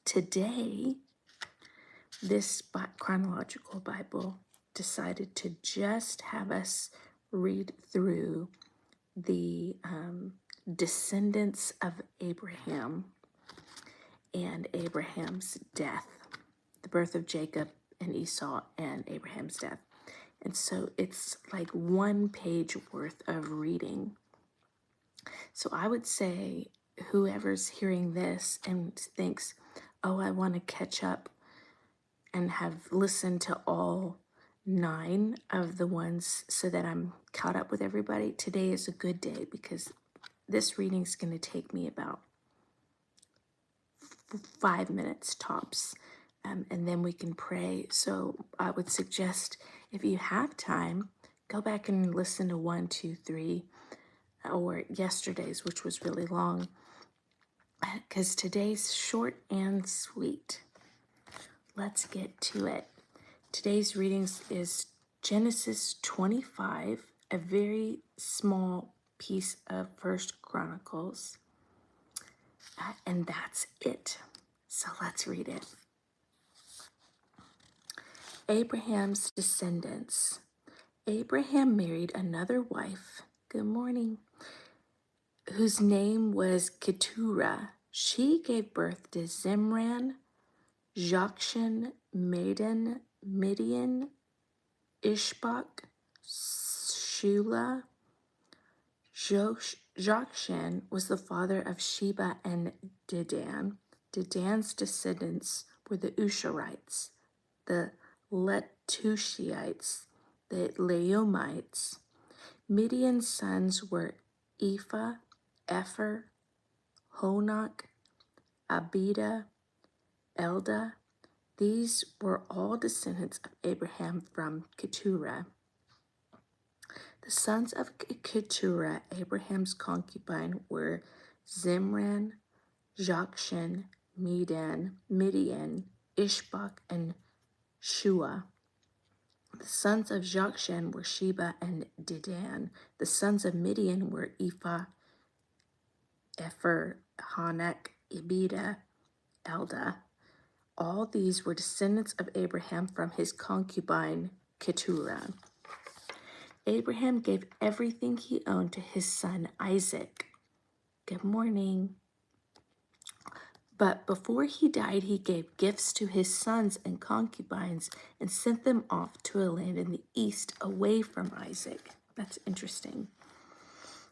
today, this Chronological Bible decided to just have us read through the descendants of Abraham and Abraham's death, the birth of Jacob and Esau and Abraham's death. And so it's like 1 page worth of reading. So I would say whoever's hearing this and thinks, oh, I want to catch up and have listened to all 9 of the ones so that I'm caught up with everybody, today is a good day because this reading is going to take me about 5 minutes tops, and then we can pray. So I would suggest, if you have time, go back and listen to 1, 2, 3, or yesterday's, which was really long, because today's short and sweet. Let's get to it. Today's readings is Genesis 25, a very small piece of First Chronicles, and that's it. So let's read it. Abraham's descendants. Abraham married another wife, good morning, whose name was Keturah. She gave birth to Zimran, Jokshan, Medan, Midian, Ishbak, Shula. Jokshan was the father of Sheba and Dedan. Dedan's descendants were the Usharites, the Letushites, the Leomites. Midian's sons were Ephah, Epher, Honak, Abida, Elda. These were all descendants of Abraham from Keturah. The sons of Keturah, Abraham's concubine, were Zimran, Jokshan, Midian, Ishbak, and Shua. The sons of Jokshan were Sheba and Dedan. The sons of Midian were Ephah, Epher, Honak, Abida, Elda. All these were descendants of Abraham from his concubine Keturah. Abraham gave everything he owned to his son Isaac. Good morning. But before he died, he gave gifts to his sons and concubines and sent them off to a land in the east away from Isaac. That's interesting.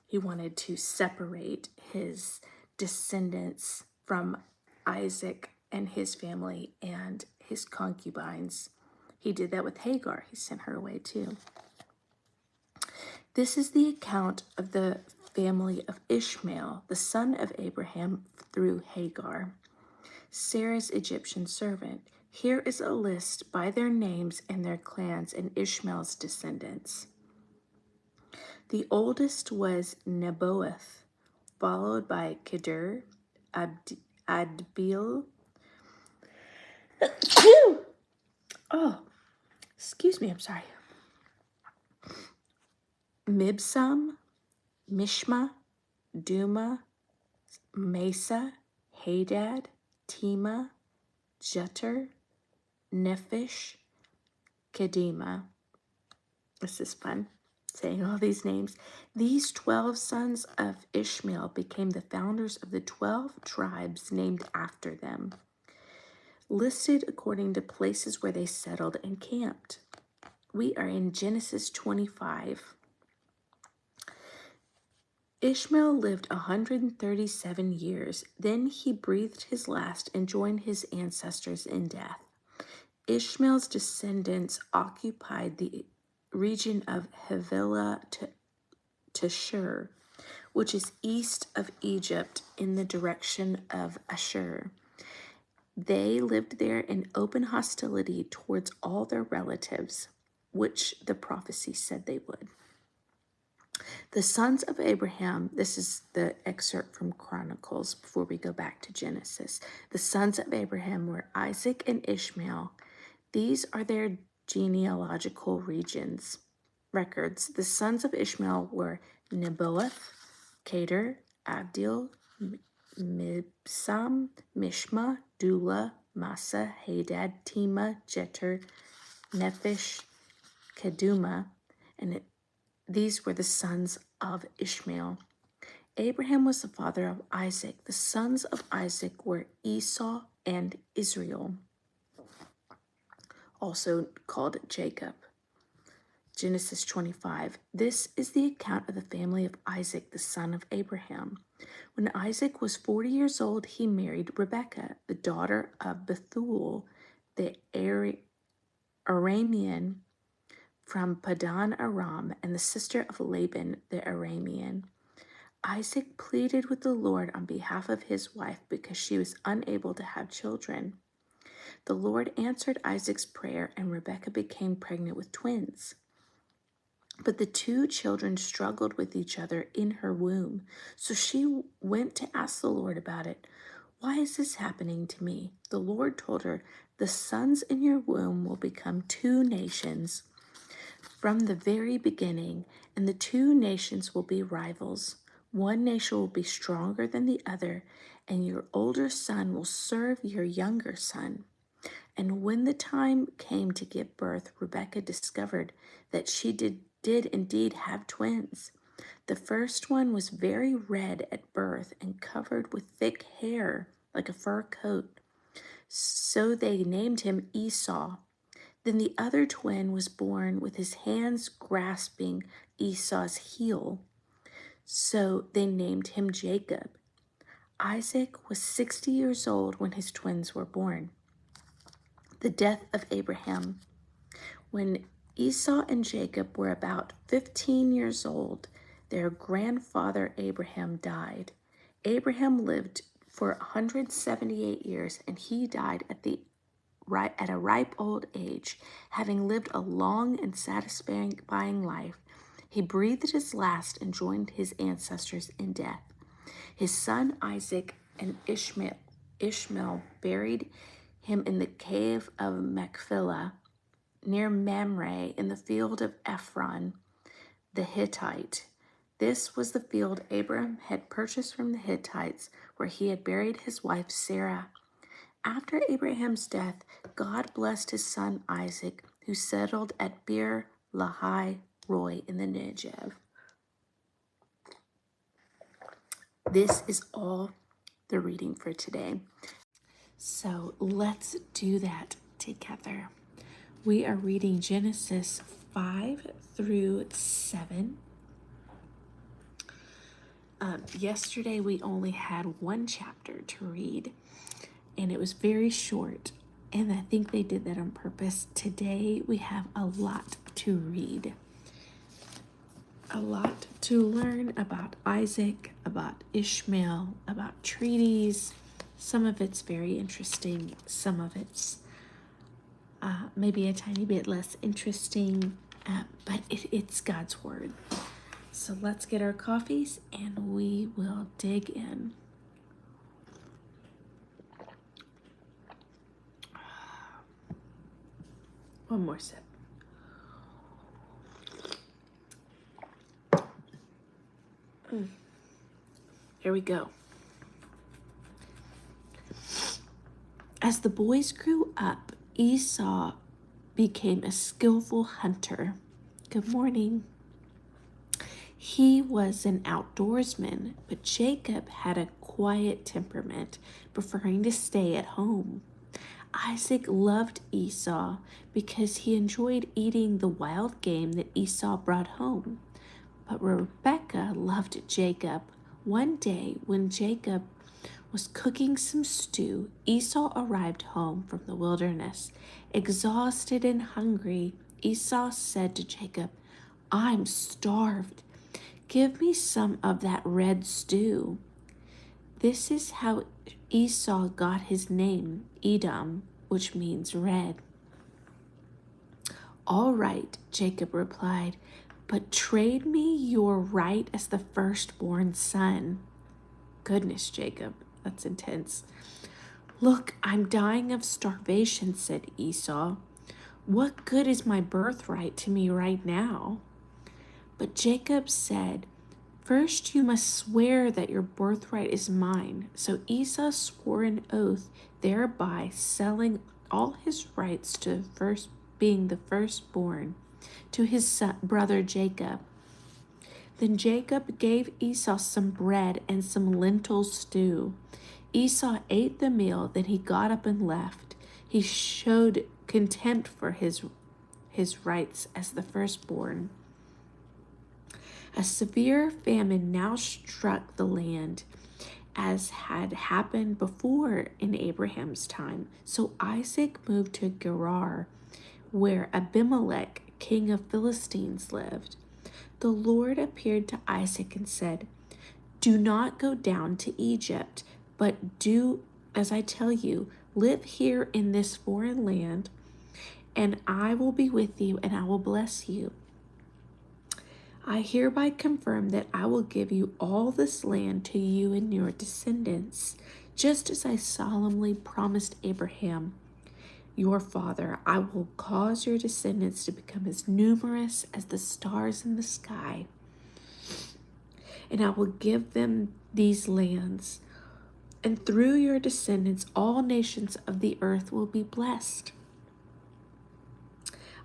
He wanted to separate his descendants from Isaac and his family and his concubines. He did that with Hagar. He sent her away too. This is the account of the family of Ishmael, the son of Abraham through Hagar, Sarah's Egyptian servant. Here is a list by their names and their clans and Ishmael's descendants. The oldest was Nebaioth, followed by Kedar, Adbeel. Oh, excuse me, I'm sorry. Mibsam, Mishma, Duma, Mesa, Hadad, Tema, Jeter, Nephish, Kedema. This is fun, saying all these names. These 12 sons of Ishmael became the founders of the 12 tribes named after them, listed according to places where they settled and camped. We are in Genesis 25. Ishmael lived 137 years. Then he breathed his last and joined his ancestors in death. Ishmael's descendants occupied the region of Havilah to Shur, which is east of Egypt in the direction of Ashur. They lived there in open hostility towards all their relatives, which the prophecy said they would. The sons of Abraham, this is the excerpt from Chronicles before we go back to Genesis. The sons of Abraham were Isaac and Ishmael. These are their genealogical records. The sons of Ishmael were Nebaioth, Kedar, Abdil, Mibsam, Mishma, Dula, Massa, Hadad, Tema, Jeter, Nephish, Keduma, and these were the sons of Ishmael. Abraham was the father of Isaac. The sons of Isaac were Esau and Israel, also called Jacob. Genesis 25. This is the account of the family of Isaac, the son of Abraham. When Isaac was 40 years old, he married Rebekah, the daughter of Bethuel, the Aramean from Padan Aram, and the sister of Laban the Aramean. Isaac pleaded with the Lord on behalf of his wife because she was unable to have children. The Lord answered Isaac's prayer, and Rebekah became pregnant with twins. But the two children struggled with each other in her womb, so she went to ask the Lord about it. Why is this happening to me? The Lord told her, the sons in your womb will become two nations from the very beginning, and the two nations will be rivals. One nation will be stronger than the other, and your older son will serve your younger son. And when the time came to give birth, Rebekah discovered that she did indeed have twins. The first one was very red at birth and covered with thick hair like a fur coat. So they named him Esau. Then the other twin was born with his hands grasping Esau's heel. So they named him Jacob. Isaac was 60 years old when his twins were born. The death of Abraham. When Esau and Jacob were about 15 years old, their grandfather Abraham died. Abraham lived for 178 years, and he died at a ripe old age. Having lived a long and satisfying life, he breathed his last and joined his ancestors in death. His son Isaac and Ishmael buried him in the cave of Machpelah near Mamre in the field of Ephron the Hittite. This was the field Abraham had purchased from the Hittites, where he had buried his wife Sarah. After Abraham's death, God blessed his son Isaac, who settled at Beer Lahai Roi in the Negev. This is all the reading for today. So let's do that together. We are reading Genesis 5 through 7. Yesterday we only had one chapter to read, and it was very short, and I think they did that on purpose. Today we have a lot to read, a lot to learn about Isaac, about Ishmael, about treaties. Some of it's very interesting, some of it's maybe a tiny bit less interesting, but it's God's word. So let's get our coffees and we will dig in. One more sip. Here we go. As the boys grew up, Esau became a skillful hunter. Good morning. He was an outdoorsman, but Jacob had a quiet temperament, preferring to stay at home. Isaac loved Esau because he enjoyed eating the wild game that Esau brought home. But Rebekah loved Jacob. One day, when Jacob was cooking some stew, Esau arrived home from the wilderness. Exhausted and hungry, Esau said to Jacob, "I'm starved. Give me some of that red stew." This is how Esau got his name, Edom, which means red. "All right," Jacob replied, "but trade me your right as the firstborn son." Goodness, Jacob, that's intense. "Look, I'm dying of starvation," said Esau. "What good is my birthright to me right now?" But Jacob said, First, you must swear that your birthright is mine. So Esau swore an oath, thereby selling all his rights to being the firstborn to his brother Jacob. Then Jacob gave Esau some bread and some lentil stew. Esau ate the meal, then he got up and left. He showed contempt for his rights as the firstborn. A severe famine now struck the land, as had happened before in Abraham's time. So Isaac moved to Gerar, where Abimelech, king of Philistines, lived. The Lord appeared to Isaac and said, "Do not go down to Egypt, but do as I tell you. Live here in this foreign land, and I will be with you, and I will bless you. I hereby confirm that I will give you all this land to you and your descendants, just as I solemnly promised Abraham, your father. I will cause your descendants to become as numerous as the stars in the sky, and I will give them these lands, and through your descendants all nations of the earth will be blessed.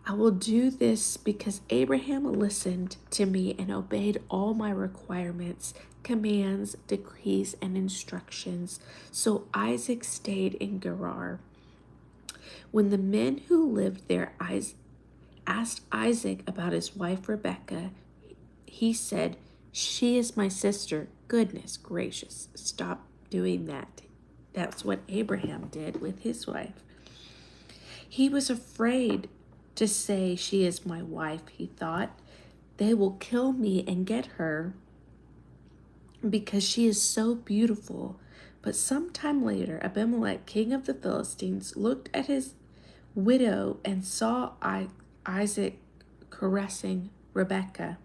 I will do this because Abraham listened to me and obeyed all my requirements, commands, decrees, and instructions." So Isaac stayed in Gerar. When the men who lived there asked Isaac about his wife Rebekah, he said, "She is my sister." Goodness gracious, stop doing that. That's what Abraham did with his wife. He was afraid to say, "She is my wife," he thought. "They will kill me and get her because she is so beautiful." But sometime later, Abimelech, king of the Philistines, looked at his widow and saw Isaac caressing Rebekah.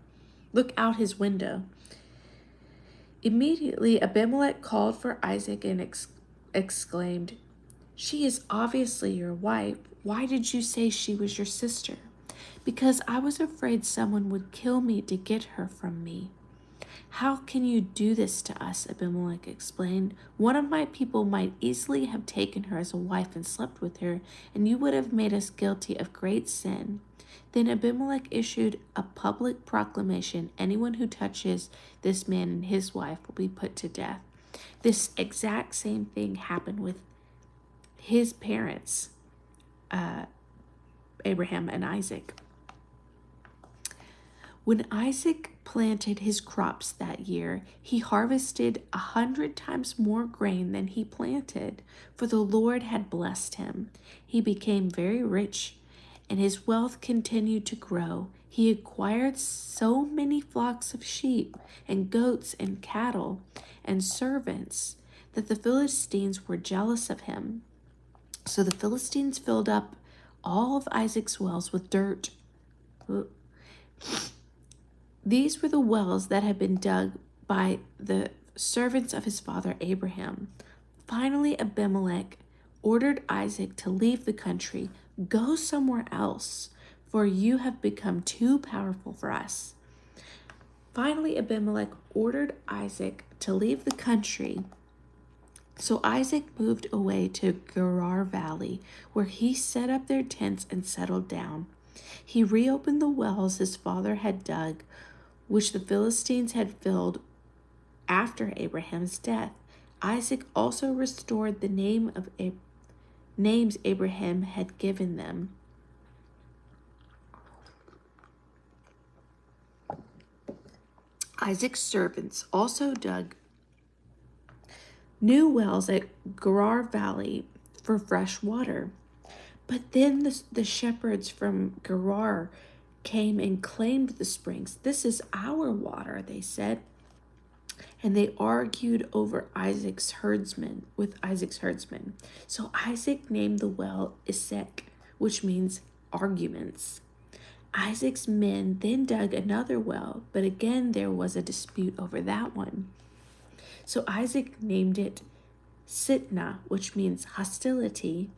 Look out his window. Immediately, Abimelech called for Isaac and exclaimed, "She is obviously your wife. Why did you say she was your sister?" "Because I was afraid someone would kill me to get her from me." "How can you do this to us?" Abimelech explained. "One of my people might easily have taken her as a wife and slept with her, and you would have made us guilty of great sin." Then Abimelech issued a public proclamation: "Anyone who touches this man and his wife will be put to death." This exact same thing happened with his parents, Abraham and Isaac. When Isaac planted his crops that year, he harvested 100 times more grain than he planted, for the Lord had blessed him. He became very rich, and his wealth continued to grow. He acquired so many flocks of sheep and goats and cattle and servants that the Philistines were jealous of him. So the Philistines filled up all of Isaac's wells with dirt. These were the wells that had been dug by the servants of his father Abraham. Finally, Abimelech ordered Isaac to leave the country. "Go somewhere else, for you have become too powerful for us." Finally, Abimelech ordered Isaac to leave the country. So Isaac moved away to Gerar Valley, where he set up their tents and settled down. He reopened the wells his father had dug, which the Philistines had filled after Abraham's death. Isaac also restored the names Abraham had given them. Isaac's servants also dug new wells at Gerar Valley for fresh water. But then the shepherds from Gerar came and claimed the springs. "This is our water," they said. And they argued over Isaac's herdsmen. So Isaac named the well Esek, which means arguments. Isaac's men then dug another well, but again there was a dispute over that one. So Isaac named it Sitnah, which means hostility.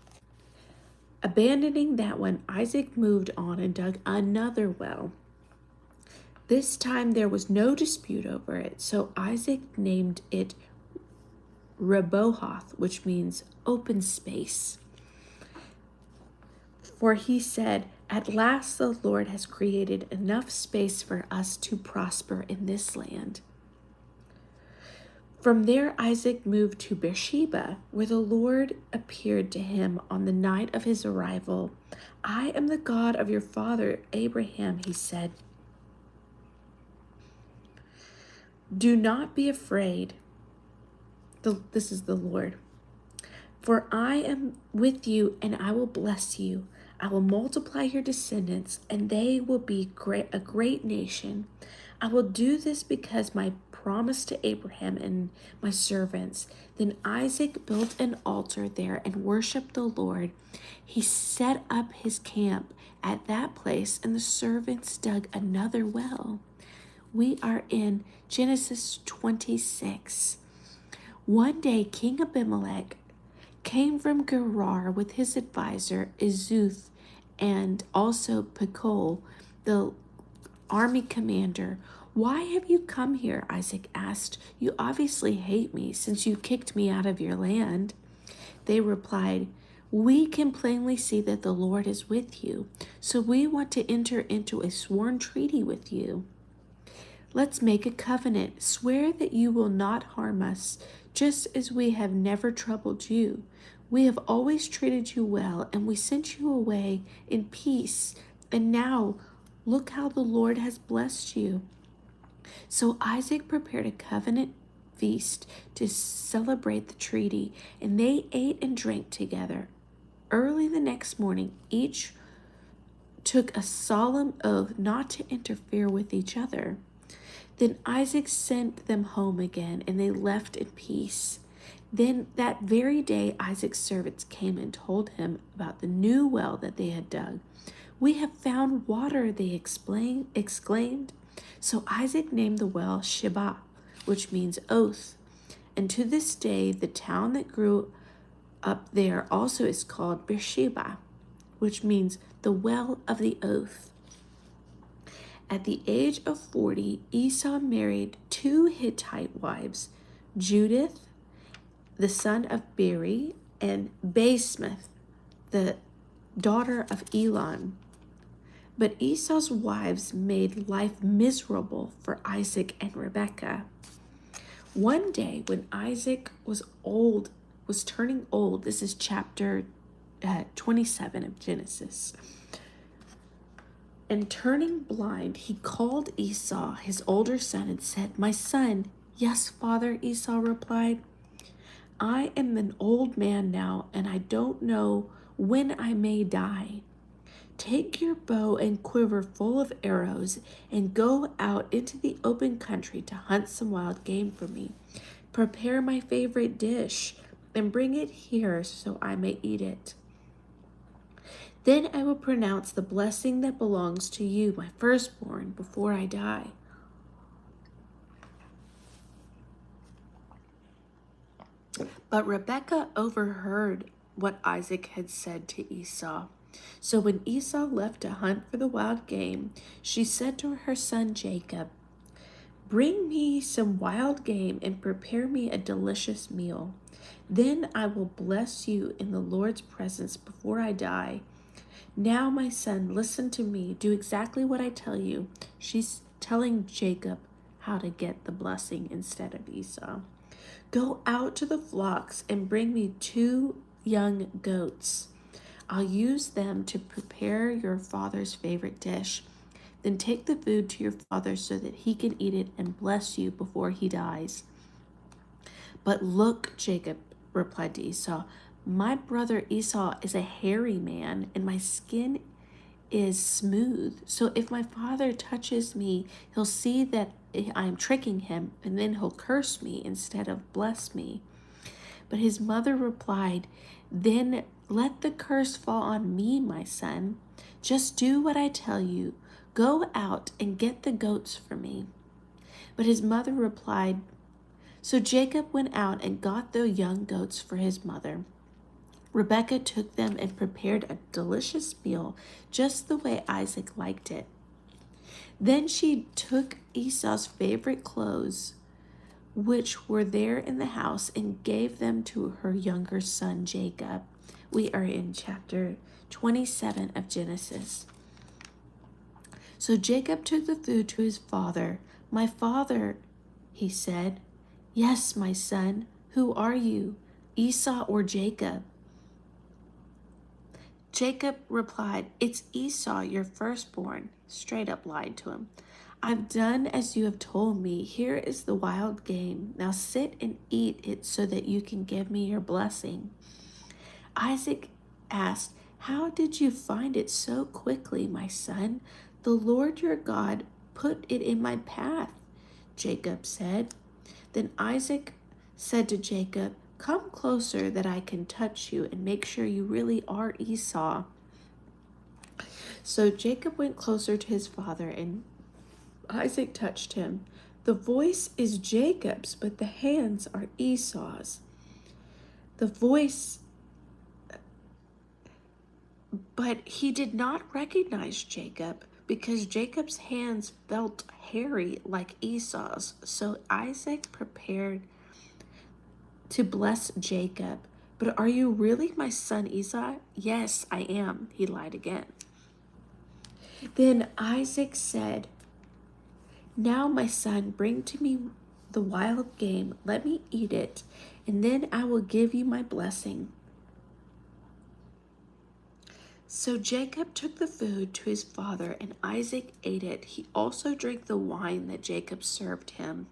Abandoning that one, Isaac moved on and dug another well. This time there was no dispute over it, so Isaac named it Rehoboth, which means open space. For he said, "At last the Lord has created enough space for us to prosper in this land." From there, Isaac moved to Beersheba, where the Lord appeared to him on the night of his arrival. "I am the God of your father Abraham," he said. "Do not be afraid." This is the Lord. "For I am with you, and I will bless you. I will multiply your descendants, and they will be a great nation. I will do this because my promise to Abraham and my servants." Then Isaac built an altar there and worshiped the Lord. He set up his camp at that place, and the servants dug another well. We are in Genesis 26. One day, King Abimelech came from Gerar with his advisor Izuth and also Pekol, the army commander. "Why have you come here?" Isaac asked. "You obviously hate me since you kicked me out of your land." They replied, "We can plainly see that the Lord is with you, so we want to enter into a sworn treaty with you. Let's make a covenant. Swear that you will not harm us, just as we have never troubled you. We have always treated you well, and we sent you away in peace. And now, look how the Lord has blessed you." So Isaac prepared a covenant feast to celebrate the treaty, and they ate and drank together. Early the next morning, each took a solemn oath not to interfere with each other. Then Isaac sent them home again, and they left in peace. Then that very day, Isaac's servants came and told him about the new well that they had dug. "We have found water," they exclaimed. So Isaac named the well Sheba, which means oath. And to this day, the town that grew up there also is called Beersheba, which means the well of the oath. At the age of 40, Esau married 2 Hittite wives, Judith, the son of Beeri, and Basemath, the daughter of Elon. But Esau's wives made life miserable for Isaac and Rebekah. One day when Isaac was turning old, this is chapter 27 of Genesis, and turning blind, he called Esau, his older son, and said, "My son." "Yes, father," Esau replied. "I am an old man now, and I don't know when I may die. Take your bow and quiver full of arrows and go out into the open country to hunt some wild game for me. Prepare my favorite dish and bring it here so I may eat it. Then I will pronounce the blessing that belongs to you, my firstborn, before I die." But Rebekah overheard what Isaac had said to Esau. So when Esau left to hunt for the wild game, she said to her son Jacob, "Bring me some wild game and prepare me a delicious meal. Then I will bless you in the Lord's presence before I die. Now, my son, listen to me. Do exactly what I tell you." She's telling Jacob how to get the blessing instead of Esau. "Go out to the flocks and bring me 2 young goats. I'll use them to prepare your father's favorite dish. Then take the food to your father so that he can eat it and bless you before he dies." "But look," Jacob replied to Esau, "my brother Esau is a hairy man, and my skin is smooth. So if my father touches me, he'll see that I'm tricking him, and then he'll curse me instead of bless me." But his mother replied, "Then let the curse fall on me, my son. Just do what I tell you. Go out and get the goats for me." But his mother replied, so Jacob went out and got the young goats for his mother. Rebekah took them and prepared a delicious meal, just the way Isaac liked it. Then she took Esau's favorite clothes, which were there in the house, and gave them to her younger son Jacob. We are in chapter 27 of Genesis. So Jacob took the food to his father. "My father," he said. "Yes, my son. Who are you, Esau or Jacob?" Jacob replied, "It's Esau, your firstborn." Straight up lied to him. "I've done as you have told me. Here is the wild game. Now sit and eat it so that you can give me your blessing." Isaac asked, "How did you find it so quickly, my son? The Lord your God put it in my path," Jacob said. Then Isaac said to Jacob, "Come closer that I can touch you and make sure you really are Esau." So Jacob went closer to his father, and Isaac touched him. "The voice is Jacob's, but the hands are Esau's." But he did not recognize Jacob because Jacob's hands felt hairy like Esau's. So Isaac prepared to bless Jacob. "But are you really my son Esau?" "Yes, I am," he lied again. Then Isaac said, "Now, my son, bring to me the wild game. Let me eat it, and then I will give you my blessing." So Jacob took the food to his father, and Isaac ate it. He also drank the wine that Jacob served him.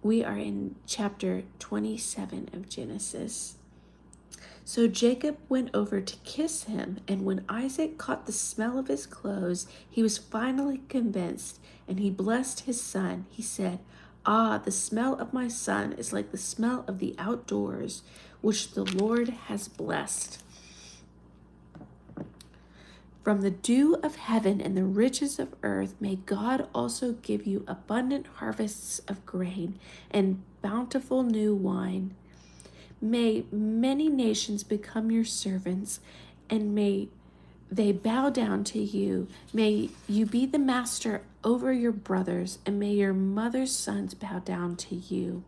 We are in chapter 27 of Genesis. So Jacob went over to kiss him, and when Isaac caught the smell of his clothes, he was finally convinced, and he blessed his son. He said, "Ah, the smell of my son is like the smell of the outdoors, which the Lord has blessed. From the dew of heaven and the riches of earth, may God also give you abundant harvests of grain and bountiful new wine. May many nations become your servants, and may they bow down to you. May you be the master over your brothers, and may your mother's sons bow down to you.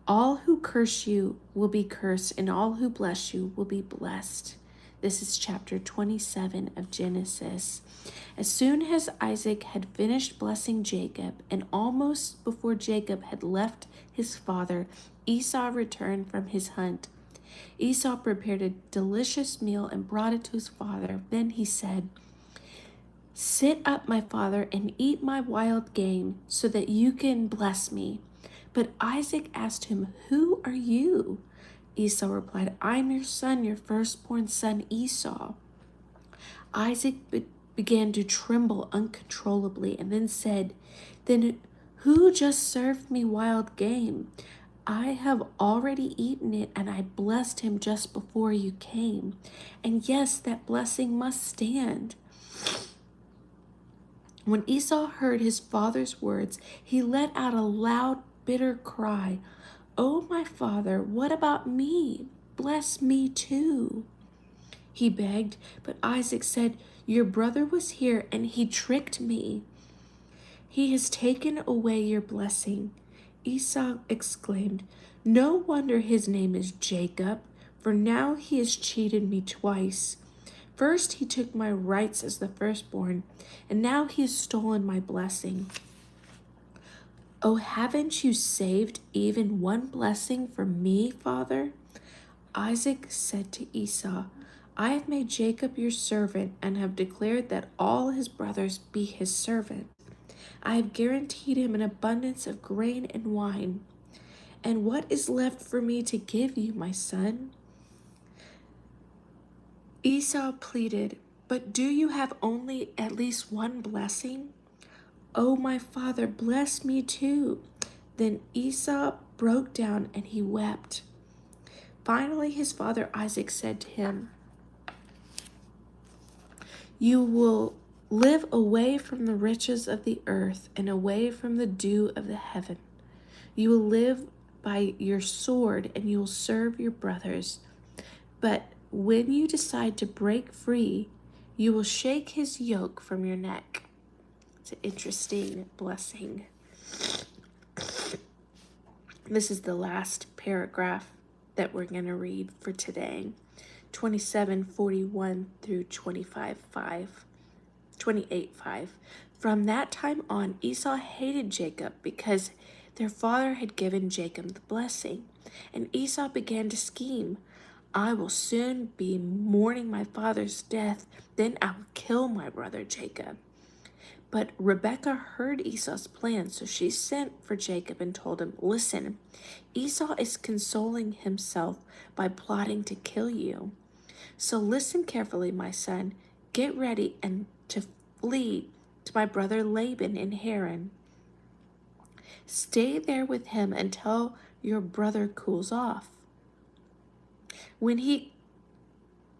All who curse you will be cursed, and all who bless you will be blessed." This is chapter 27 of Genesis. As soon as Isaac had finished blessing Jacob, and almost before Jacob had left his father, Esau returned from his hunt. Esau prepared a delicious meal and brought it to his father. Then he said, "Sit up, my father, and eat my wild game so that you can bless me." But Isaac asked him, "Who are you?" Esau replied, "I'm your son, your firstborn son Esau." Isaac began to tremble uncontrollably and then said, "Then who just served me wild game? I have already eaten it, and I blessed him just before you came. And yes, that blessing must stand." When Esau heard his father's words, he let out a loud, bitter cry. "Oh, my father, what about me? Bless me too," he begged. But Isaac said, "Your brother was here, and he tricked me. He has taken away your blessing." Esau exclaimed, "No wonder his name is Jacob, for now he has cheated me twice. First he took my rights as the firstborn, and now he has stolen my blessing. Oh, haven't you saved even one blessing for me, father?" Isaac said to Esau, "I have made Jacob your servant and have declared that all his brothers be his servant. I have guaranteed him an abundance of grain and wine. And what is left for me to give you, my son?" Esau pleaded, "But do you have only at least one blessing?" "Oh, my father, bless me too." Then Esau broke down and he wept. Finally, his father Isaac said to him, "You will live away from the riches of the earth and away from the dew of the heaven. You will live by your sword and you will serve your brothers. But when you decide to break free, you will shake his yoke from your neck." It's an interesting blessing. This is the last paragraph that we're going to read for today. 27:41 through 28:5. From that time on, Esau hated Jacob because their father had given Jacob the blessing. And Esau began to scheme. I will soon be mourning my father's death, then I will kill my brother Jacob. But Rebekah heard Esau's plan, so she sent for Jacob and told him, Listen, Esau is consoling himself by plotting to kill you. So listen carefully, my son. Get ready and to flee to my brother Laban in Haran. Stay there with him until your brother cools off. When he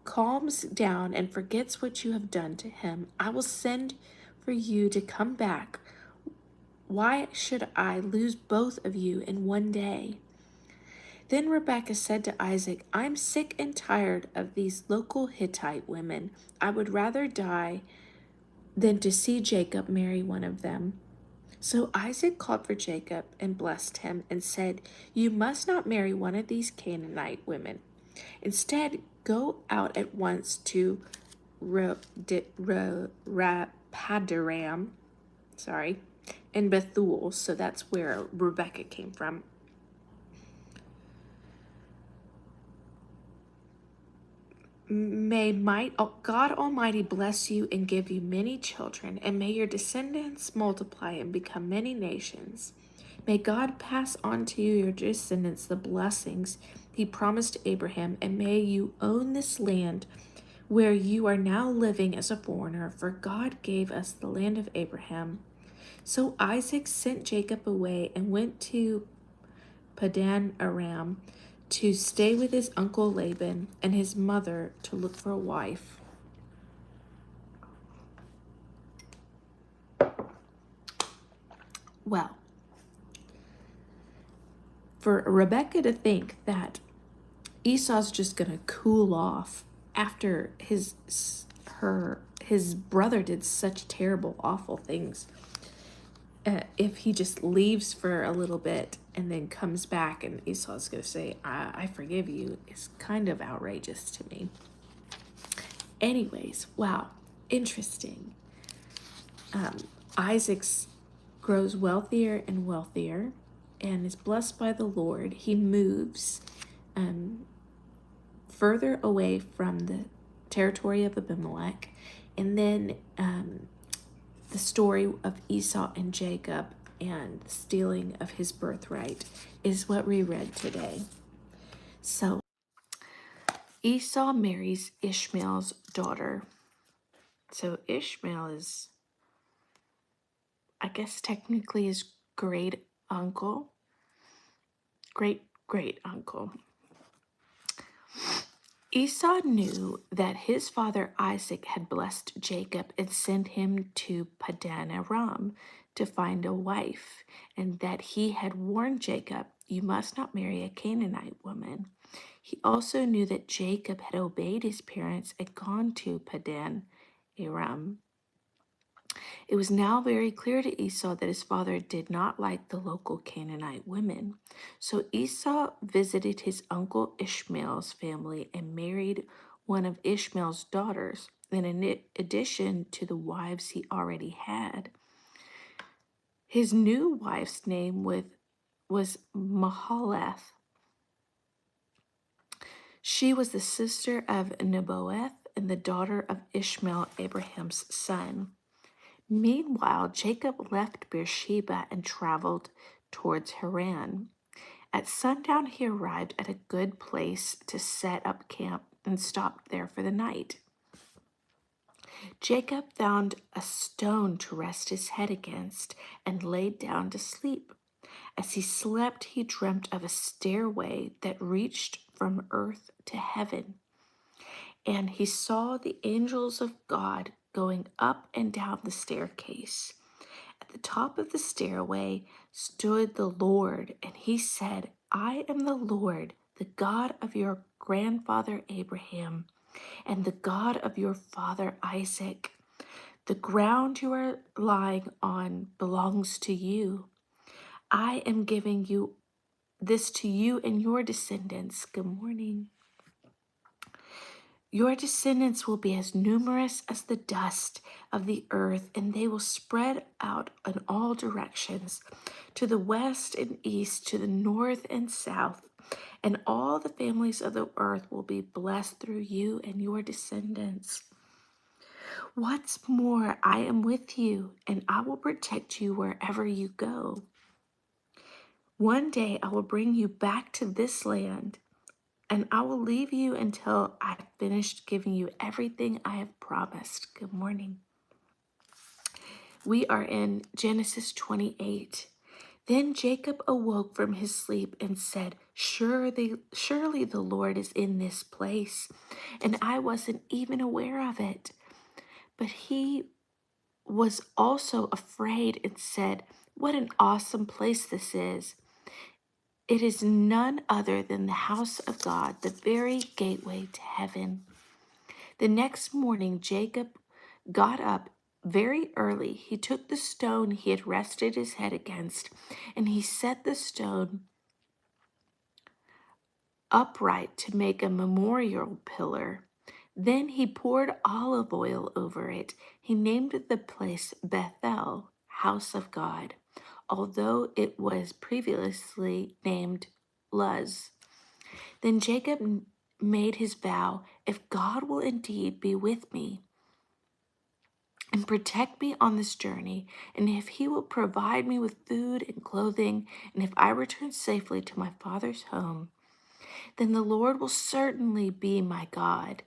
calms down and forgets what you have done to him, I will send for you to come back. Why should I lose both of you in one day? Then Rebekah said to Isaac, I'm sick and tired of these local Hittite women. I would rather die than to see Jacob marry one of them. So Isaac called for Jacob and blessed him and said, You must not marry one of these Canaanite women. Instead, go out at once to Paddaram, and Bethuel. So that's where Rebekah came from. May God Almighty bless you and give you many children, and may your descendants multiply and become many nations. May God pass on to you, your descendants, the blessings he promised to Abraham, and may you own this land where you are now living as a foreigner, for God gave us the land of Abraham. So Isaac sent Jacob away and went to Paddan Aram to stay with his uncle Laban and his mother to look for a wife. Well, for Rebekah to think that Esau's just going to cool off after his brother did such terrible, awful things, if he just leaves for a little bit and then comes back and Esau's going to say, I forgive you, is kind of outrageous to me. Anyways, wow, interesting. Isaac grows wealthier and wealthier and is blessed by the Lord. He moves further away from the territory of Abimelech. And then the story of Esau and Jacob and the stealing of his birthright is what we read today. So Esau marries Ishmael's daughter. So Ishmael is, I guess, technically his great uncle. Great uncle. Esau knew that his father Isaac had blessed Jacob and sent him to Paddan Aram to find a wife, and that he had warned Jacob, You must not marry a Canaanite woman. He also knew that Jacob had obeyed his parents and gone to Paddan Aram. It was now very clear to Esau that his father did not like the local Canaanite women. So Esau visited his uncle Ishmael's family and married one of Ishmael's daughters, in addition to the wives he already had. His new wife's name was Mahalath. She was the sister of Nebaioth and the daughter of Ishmael, Abraham's son. Meanwhile, Jacob left Beersheba and traveled towards Haran. At sundown, he arrived at a good place to set up camp and stopped there for the night. Jacob found a stone to rest his head against and laid down to sleep. As he slept, he dreamt of a stairway that reached from earth to heaven. And he saw the angels of God going up and down the staircase. At the top of the stairway stood the Lord, and he said, I am the Lord, the God of your grandfather Abraham, and the God of your father Isaac. The ground you are lying on belongs to you. I am giving you this to you and your descendants. Good morning. Your descendants will be as numerous as the dust of the earth, and they will spread out in all directions, to the west and east, to the north and south. And all the families of the earth will be blessed through you and your descendants. What's more, I am with you, and I will protect you wherever you go. One day I will bring you back to this land, and I will leave you until I have finished giving you everything I have promised. Good morning. We are in Genesis 28. Then Jacob awoke from his sleep and said, surely the Lord is in this place, and I wasn't even aware of it. But he was also afraid and said, what an awesome place this is. It is none other than the house of God, the very gateway to heaven. The next morning, Jacob got up very early. He took the stone he had rested his head against, and he set the stone upright to make a memorial pillar. Then he poured olive oil over it. He named the place Bethel, house of God, although it was previously named Luz. Then Jacob made his vow, if God will indeed be with me and protect me on this journey, and if he will provide me with food and clothing, and if I return safely to my father's home, then the Lord will certainly be my God,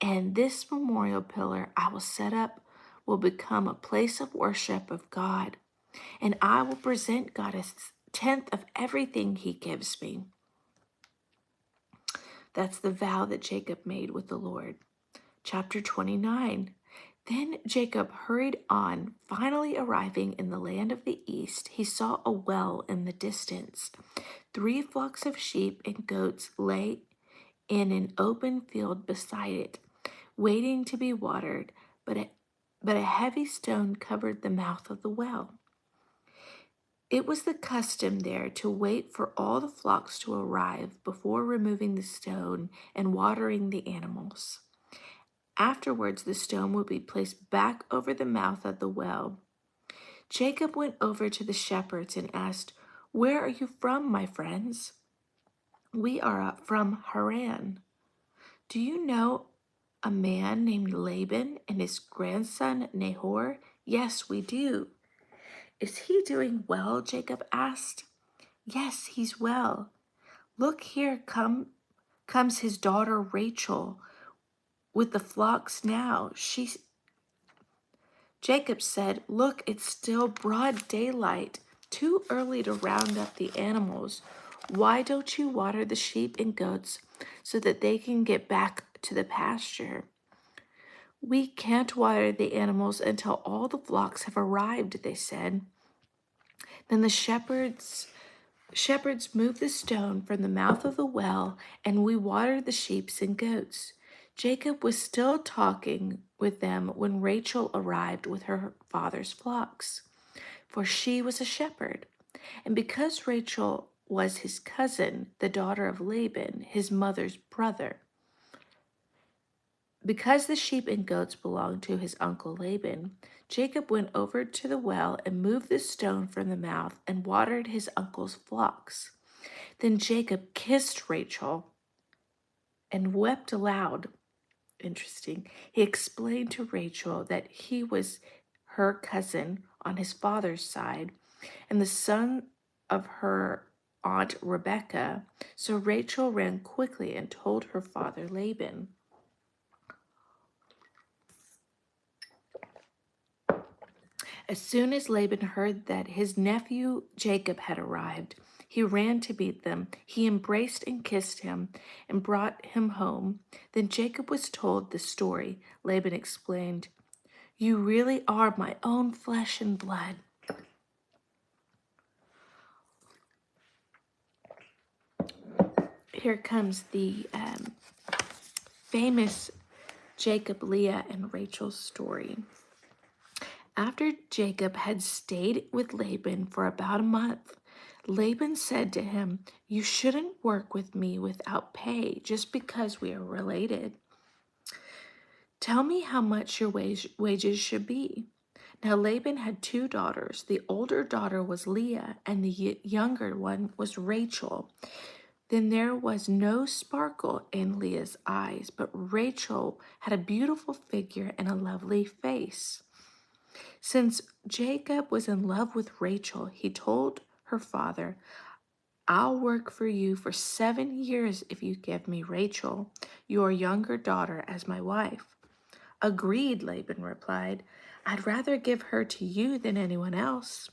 and this memorial pillar I will set up will become a place of worship of God, and I will present God a tenth of everything he gives me. That's the vow that Jacob made with the Lord. Chapter 29. Then Jacob hurried on. Finally arriving in the land of the east, he saw a well in the distance. 3 flocks of sheep and goats lay in an open field beside it, waiting to be watered, but a heavy stone covered the mouth of the well. It was the custom there to wait for all the flocks to arrive before removing the stone and watering the animals. Afterwards, the stone would be placed back over the mouth of the well. Jacob went over to the shepherds and asked, where are you from, my friends? We are from Haran. Do you know a man named Laban and his grandson Nahor? Yes, we do. Is he doing well? Jacob asked. Yes, he's well. Look, here comes his daughter Rachel with the flocks now. Jacob said, look, it's still broad daylight, too early to round up the animals. Why don't you water the sheep and goats so that they can get back to the pasture? We can't water the animals until all the flocks have arrived, they said. Then the shepherds moved the stone from the mouth of the well, and we watered the sheep and goats. Jacob was still talking with them when Rachel arrived with her father's flocks, for she was a shepherd. And because Rachel was his cousin, the daughter of Laban, his mother's brother, because the sheep and goats belonged to his uncle Laban, Jacob went over to the well and moved the stone from the mouth and watered his uncle's flocks. Then Jacob kissed Rachel and wept aloud. Interesting. He explained to Rachel that he was her cousin on his father's side and the son of her aunt Rebekah. So Rachel ran quickly and told her father Laban. As soon as Laban heard that his nephew Jacob had arrived, he ran to meet them. He embraced and kissed him and brought him home. Then Jacob was told the story. Laban explained, you really are my own flesh and blood. Here comes the famous Jacob, Leah, and Rachel story. After Jacob had stayed with Laban for about a month, Laban said to him, "You shouldn't work with me without pay just because we are related. Tell me how much your wages should be." Now Laban had two daughters. The older daughter was Leah, and the younger one was Rachel. Then there was no sparkle in Leah's eyes, but Rachel had a beautiful figure and a lovely face. Since Jacob was in love with Rachel, he told her father, "I'll work for you for 7 years if you give me Rachel, your younger daughter, as my wife." "Agreed," Laban replied. "I'd rather give her to you than anyone else."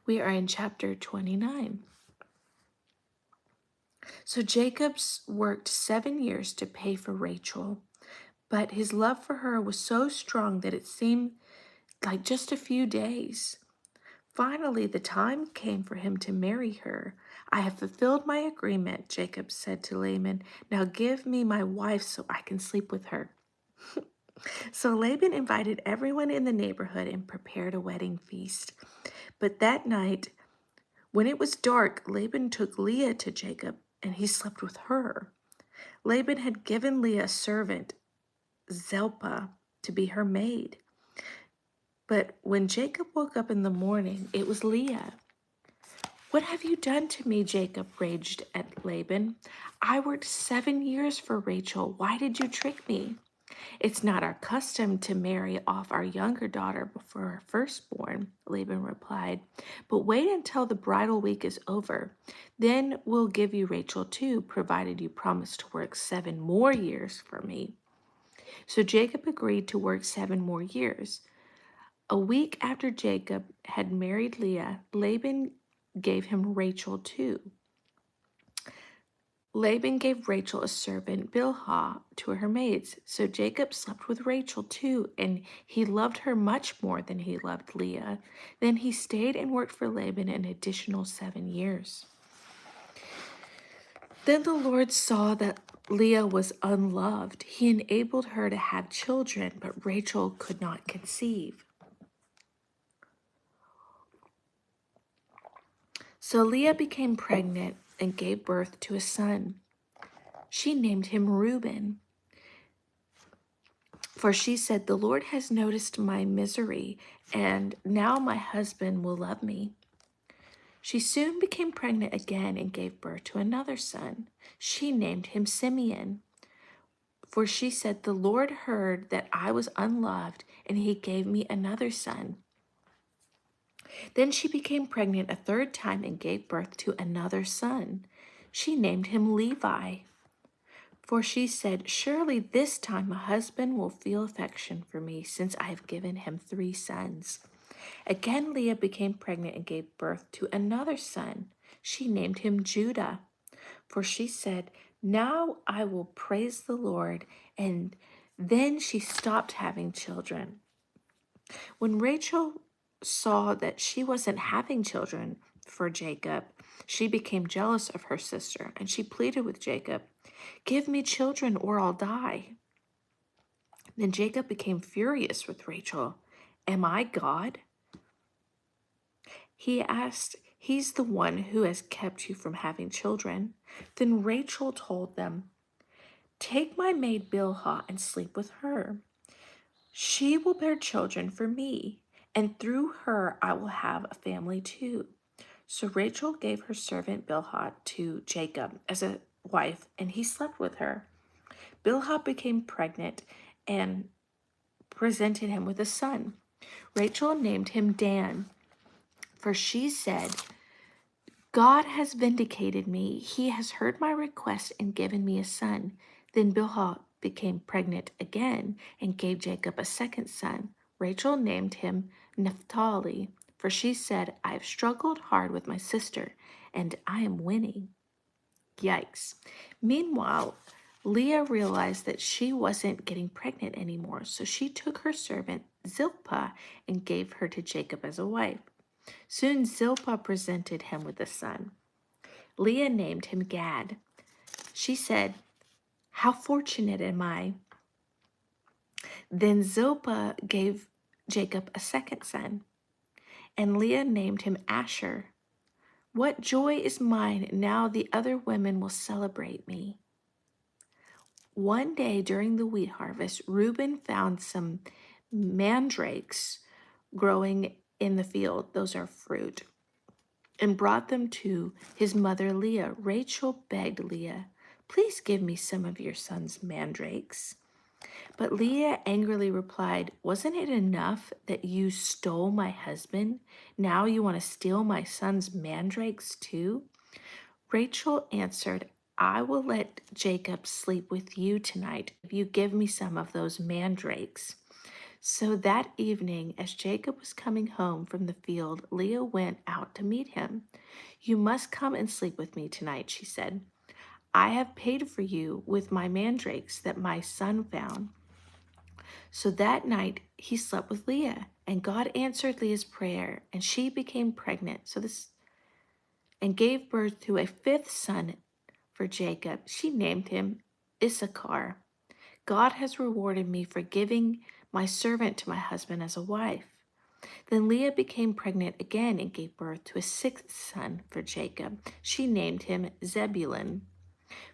We are in chapter 29. So Jacob's worked 7 years to pay for Rachel, but his love for her was so strong that it seemed like just a few days. Finally, the time came for him to marry her. "I have fulfilled my agreement," Jacob said to Laban. "Now give me my wife so I can sleep with her." So Laban invited everyone in the neighborhood and prepared a wedding feast. But that night, when it was dark, Laban took Leah to Jacob, and he slept with her. Laban had given Leah a servant, Zilpah, to be her maid. But when Jacob woke up in the morning, it was Leah. "What have you done to me?" Jacob raged at Laban. "I worked 7 years for Rachel. Why did you trick me?" "It's not our custom to marry off our younger daughter before our firstborn," Laban replied. "But wait until the bridal week is over. Then we'll give you Rachel too, provided you promise to work 7 more years for me." So Jacob agreed to work 7 more years. A week after Jacob had married Leah, Laban gave him Rachel too. Laban gave Rachel a servant, Bilhah, to her maids. So Jacob slept with Rachel too, and he loved her much more than he loved Leah. Then he stayed and worked for Laban an additional 7 years. Then the Lord saw that Leah was unloved. He enabled her to have children, but Rachel could not conceive. So Leah became pregnant and gave birth to a son. She named him Reuben, for she said, "The Lord has noticed my misery, and now my husband will love me." She soon became pregnant again and gave birth to another son. She named him Simeon, for she said, "The Lord heard that I was unloved, and he gave me another son." Then she became pregnant a third time and gave birth to another son. She named him Levi, for she said, "Surely this time my husband will feel affection for me, since I have given him 3 sons." Again, Leah became pregnant and gave birth to another son. She named him Judah, for she said, "Now I will praise the Lord." And then she stopped having children. When Rachel saw that she wasn't having children for Jacob, she became jealous of her sister, and she pleaded with Jacob, "Give me children or I'll die." Then Jacob became furious with Rachel. "Am I God?" he asked. "He's the one who has kept you from having children." Then Rachel told them, "Take my maid Bilhah and sleep with her. She will bear children for me, and through her I will have a family too." So Rachel gave her servant Bilhah to Jacob as a wife, and he slept with her. Bilhah became pregnant and presented him with a son. Rachel named him Dan, for she said, "God has vindicated me. He has heard my request and given me a son." Then Bilhah became pregnant again and gave Jacob a second son. Rachel named him Naphtali, for she said, "I have struggled hard with my sister, and I am winning." Yikes. Meanwhile, Leah realized that she wasn't getting pregnant anymore, so she took her servant Zilpah and gave her to Jacob as a wife. Soon Zilpah presented him with a son. Leah named him Gad. She said, "How fortunate am I." Then Zilpah gave Jacob a second son, and Leah named him Asher. What joy is mine, now the other women will celebrate me. One day during the wheat harvest, Reuben found some mandrakes growing in the field. Those are fruit. And brought them to his mother Leah. Rachel begged Leah, "Please give me some of your son's mandrakes." But Leah angrily replied, "Wasn't it enough that you stole my husband? Now you want to steal my son's mandrakes too?" Rachel answered, "I will let Jacob sleep with you tonight if you give me some of those mandrakes." So that evening, as Jacob was coming home from the field, Leah went out to meet him. "You must come and sleep with me tonight," she said. "I have paid for you with my mandrakes that my son found." So that night he slept with Leah, and God answered Leah's prayer, and she became pregnant. And gave birth to a fifth son for Jacob. She named him Issachar. "God has rewarded me for giving my servant to my husband as a wife." Then Leah became pregnant again and gave birth to a sixth son for Jacob. She named him Zebulun.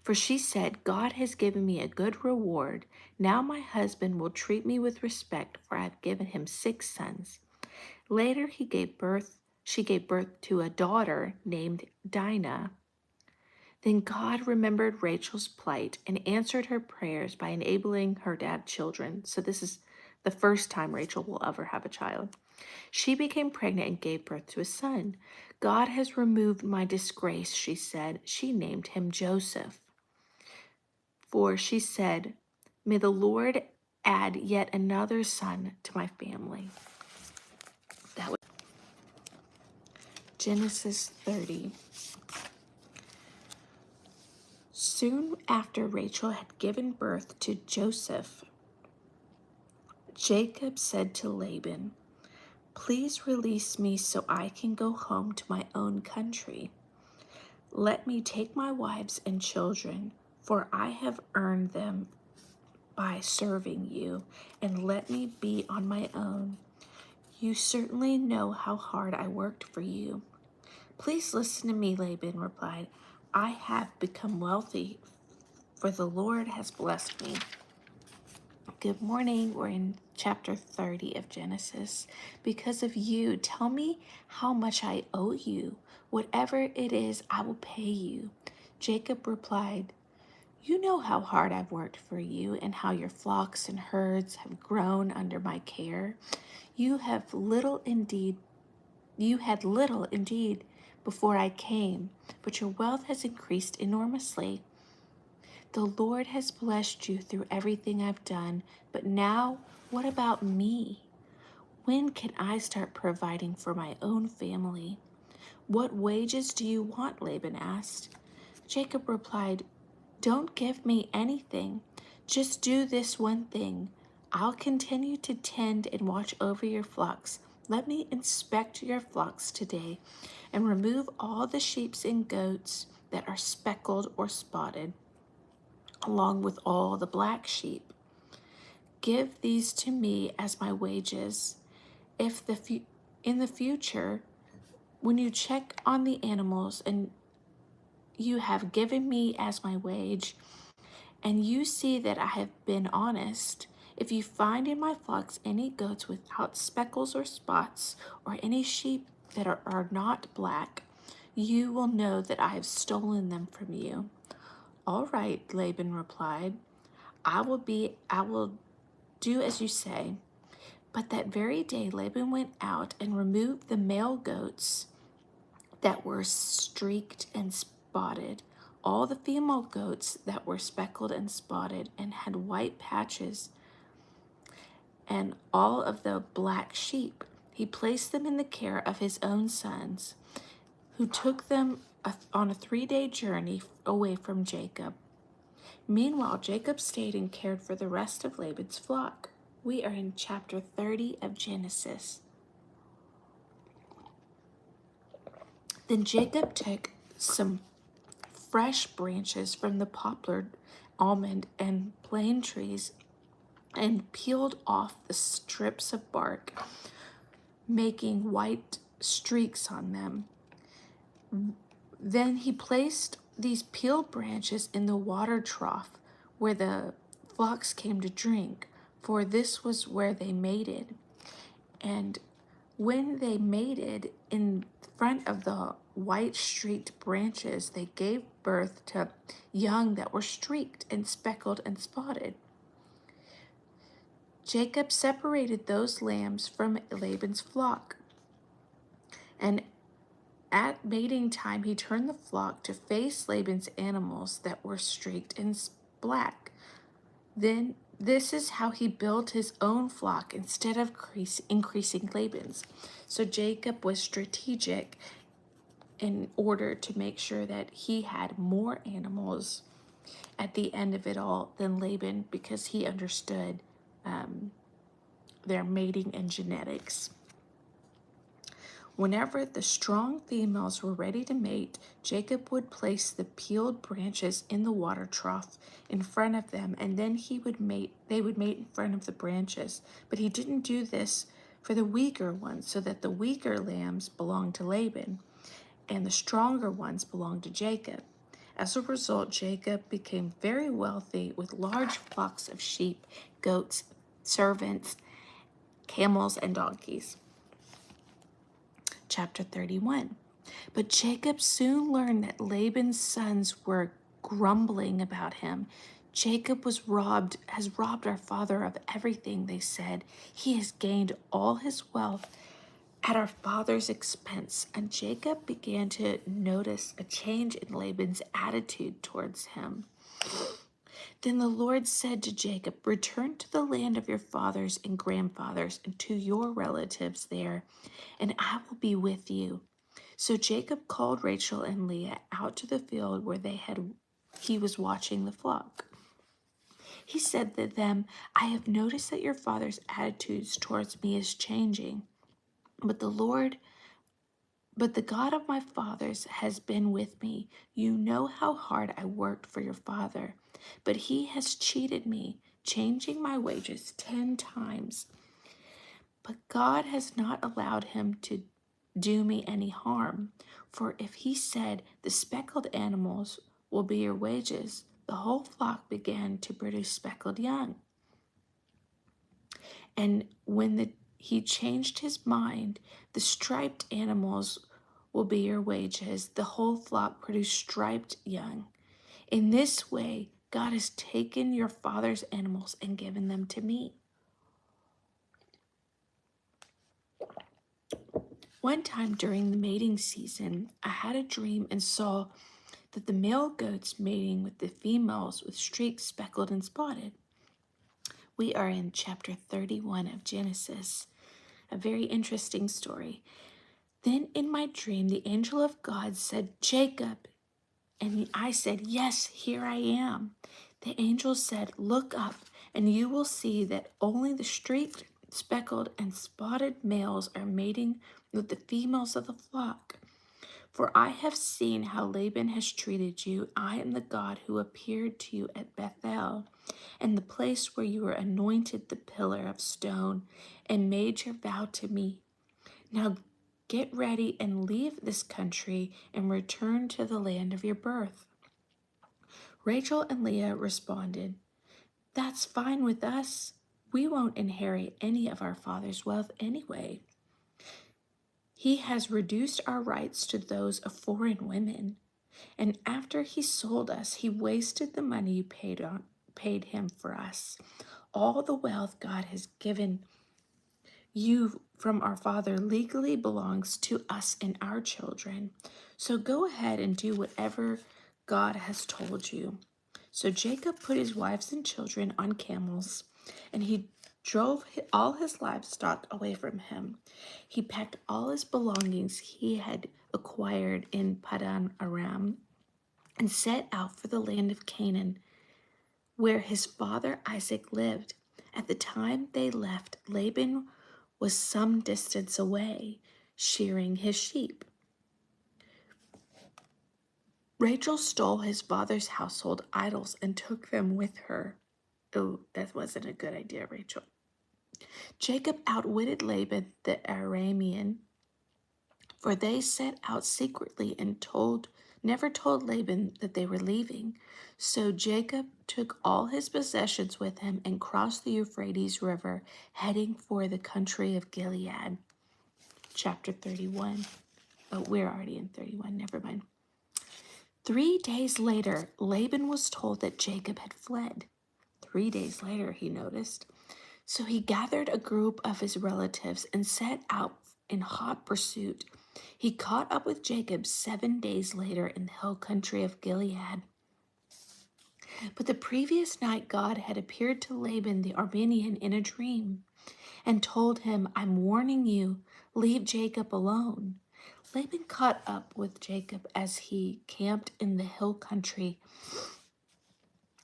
For she said, "God has given me a good reward. Now my husband will treat me with respect, for I have given him 6 sons." Later she gave birth to a daughter named Dinah. Then God remembered Rachel's plight and answered her prayers by enabling her to have children. So this is the first time Rachel will ever have a child. She became pregnant and gave birth to a son. "God has removed my disgrace," she said. She named him Joseph. For she said, "May the Lord add yet another son to my family." That was Genesis 30. Soon after Rachel had given birth to Joseph, Jacob said to Laban, "Please release me so I can go home to my own country. Let me take my wives and children, for I have earned them by serving you, and let me be on my own. You certainly know how hard I worked for you." "Please listen to me," Laban replied. "I have become wealthy, for the Lord has blessed me." Good morning. We're in chapter 30 of Genesis. "Because of you, tell me how much I owe you. Whatever it is, I will pay you." Jacob replied, "You know how hard I've worked for you and how your flocks and herds have grown under my care. You had little indeed before I came, but your wealth has increased enormously. The Lord has blessed you through everything I've done, but now what about me? When can I start providing for my own family?" "What wages do you want?" Laban asked. Jacob replied, "Don't give me anything. Just do this one thing. I'll continue to tend and watch over your flocks. Let me inspect your flocks today and remove all the sheep and goats that are speckled or spotted, along with all the black sheep. Give these to me as my wages. In the future, when you check on the animals and you have given me as my wage, and you see that I have been honest, if you find in my flocks any goats without speckles or spots, or any sheep that are not black, you will know that I have stolen them from you." "All right," Laban replied. I will do as you say." But that very day Laban went out and removed the male goats that were streaked and spotted, all the female goats that were speckled and spotted and had white patches, and all of the black sheep. He placed them in the care of his own sons, who took them on a 3-day journey away from Jacob. Meanwhile, Jacob stayed and cared for the rest of Laban's flock. We are in chapter 30 of Genesis. Then Jacob took some fresh branches from the poplar, almond, and plane trees and peeled off the strips of bark, making white streaks on them. Then he placed these peeled branches in the water trough where the flocks came to drink, for this was where they mated. And when they mated in front of the white streaked branches, they gave birth to young that were streaked and speckled and spotted. Jacob separated those lambs from Laban's flock, and at mating time he turned the flock to face Laban's animals that were streaked and black. Then this is how he built his own flock instead of increasing Laban's. So Jacob was strategic in order to make sure that he had more animals at the end of it all than Laban, because he understood their mating and genetics. Whenever the strong females were ready to mate, Jacob would place the peeled branches in the water trough in front of them, and then they would mate in front of the branches. But he didn't do this for the weaker ones, so that the weaker lambs belonged to Laban, and the stronger ones belonged to Jacob. As a result, Jacob became very wealthy with large flocks of sheep, goats, servants, camels, and donkeys. Chapter 31. But Jacob soon learned that Laban's sons were grumbling about him. Jacob has robbed our father of everything, they said. He has gained all his wealth at our father's expense. And Jacob began to notice a change in Laban's attitude towards him. Then the Lord said to Jacob, "Return to the land of your fathers and grandfathers and to your relatives there, and I will be with you." So Jacob called Rachel and Leah out to the field where he was watching the flock. He said to them, "I have noticed that your father's attitudes towards me is changing, but the God of my fathers has been with me. You know how hard I worked for your father, but he has cheated me, changing my wages 10 times. But God has not allowed him to do me any harm. For if he said, 'The speckled animals will be your wages,' the whole flock began to produce speckled young. And when he changed his mind, 'The striped animals will be your wages,' the whole flock produced striped young. In this way, God has taken your father's animals and given them to me." One time during the mating season, I had a dream and saw that the male goats mating with the females with streaks speckled and spotted. We are in chapter 31 of Genesis, a very interesting story. Then in my dream, the angel of God said, "Jacob." And I said, "Yes, here I am." The angel said, "Look up, and you will see that only the streaked, speckled, and spotted males are mating with the females of the flock. For I have seen how Laban has treated you. I am the God who appeared to you at Bethel, and the place where you were anointed the pillar of stone and made your vow to me. Now get ready and leave this country and return to the land of your birth." Rachel and Leah responded, "That's fine with us. We won't inherit any of our father's wealth anyway. He has reduced our rights to those of foreign women. And after he sold us, he wasted the money you paid him for us. All the wealth God has given you from our father legally belongs to us and our children. So go ahead and do whatever God has told you." So Jacob put his wives and children on camels, and he drove all his livestock away from him. He packed all his belongings he had acquired in Padan Aram and set out for the land of Canaan, where his father Isaac lived. At the time they left, Laban was some distance away, shearing his sheep. Rachel stole his father's household idols and took them with her. Oh, that wasn't a good idea, Rachel. Jacob outwitted Laban the Aramean, for they set out secretly and never told Laban that they were leaving. So Jacob took all his possessions with him and crossed the Euphrates River, heading for the country of Gilead. Chapter 31. Oh, we're already in 31. Never mind. 3 days later, Laban was told that Jacob had fled. 3 days later, he noticed. So he gathered a group of his relatives and set out in hot pursuit. He caught up with Jacob 7 days later in the hill country of Gilead. But the previous night God had appeared to Laban the Aramean in a dream and told him, "I'm warning you, leave Jacob alone." Laban caught up with Jacob as he camped in the hill country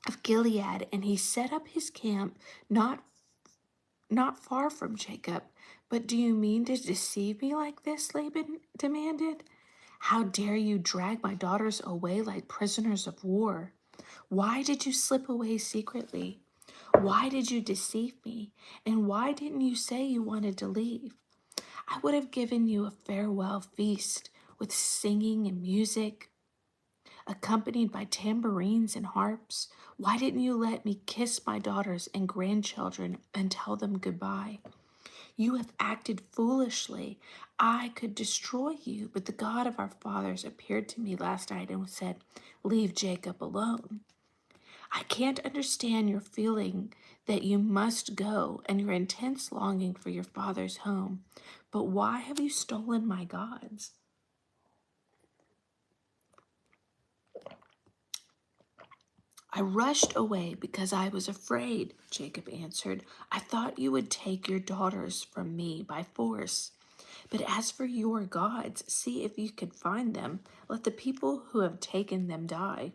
of Gilead, and he set up his camp not far from Jacob. "But do you mean to deceive me like this?" Laban demanded. "How dare you drag my daughters away like prisoners of war? Why did you slip away secretly? Why did you deceive me? And why didn't you say you wanted to leave? I would have given you a farewell feast with singing and music, accompanied by tambourines and harps. Why didn't you let me kiss my daughters and grandchildren and tell them goodbye? You have acted foolishly. I could destroy you, but the God of our fathers appeared to me last night and said, 'Leave Jacob alone.' I can't understand your feeling that you must go and your intense longing for your father's home. But why have you stolen my gods?" "I rushed away because I was afraid," Jacob answered. "I thought you would take your daughters from me by force. But as for your gods, see if you can find them. Let the people who have taken them die.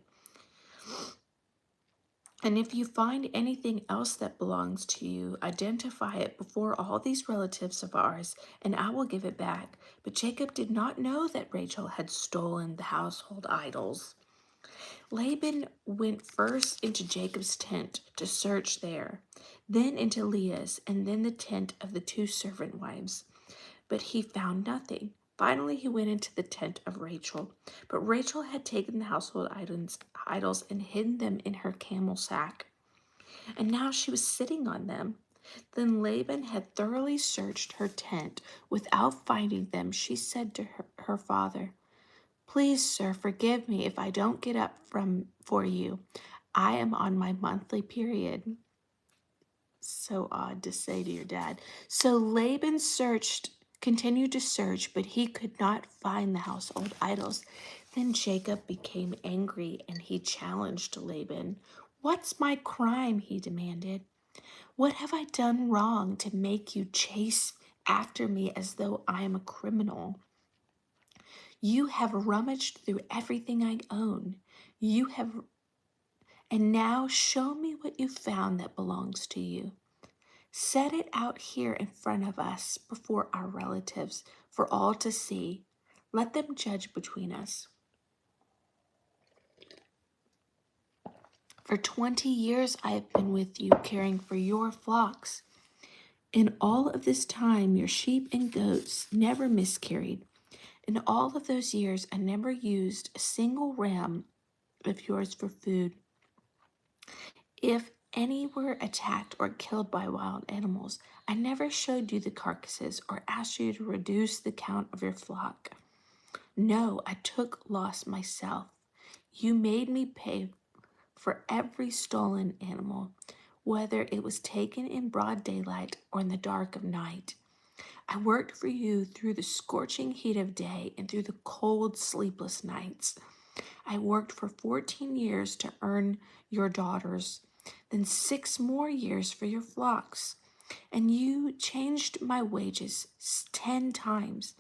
And if you find anything else that belongs to you, identify it before all these relatives of ours, and I will give it back." But Jacob did not know that Rachel had stolen the household idols. Laban went first into Jacob's tent to search there, then into Leah's, and then the tent of the two servant wives. But he found nothing. Finally, he went into the tent of Rachel. But Rachel had taken the household idols and hidden them in her camel sack, and now she was sitting on them. Then Laban had thoroughly searched her tent. Without finding them, she said to her father, "Please, sir, forgive me if I don't get up for you. I am on my monthly period." So odd to say to your dad. So Laban continued to search, but he could not find the household idols. Then Jacob became angry and he challenged Laban. "What's my crime?" he demanded. "What have I done wrong to make you chase after me as though I am a criminal? You have rummaged through everything I own. And now show me what you found that belongs to you. Set it out here in front of us before our relatives for all to see. Let them judge between us. For 20 years I have been with you, caring for your flocks. In all of this time, your sheep and goats never miscarried. In all of those years, I never used a single ram of yours for food. If any were attacked or killed by wild animals, I never showed you the carcasses or asked you to reduce the count of your flock. No, I took loss myself. You made me pay for every stolen animal, whether it was taken in broad daylight or in the dark of night. I worked for you through the scorching heat of day and through the cold, sleepless nights. I worked for 14 years to earn your daughters, then 6 more years for your flocks. And you changed my wages 10 times.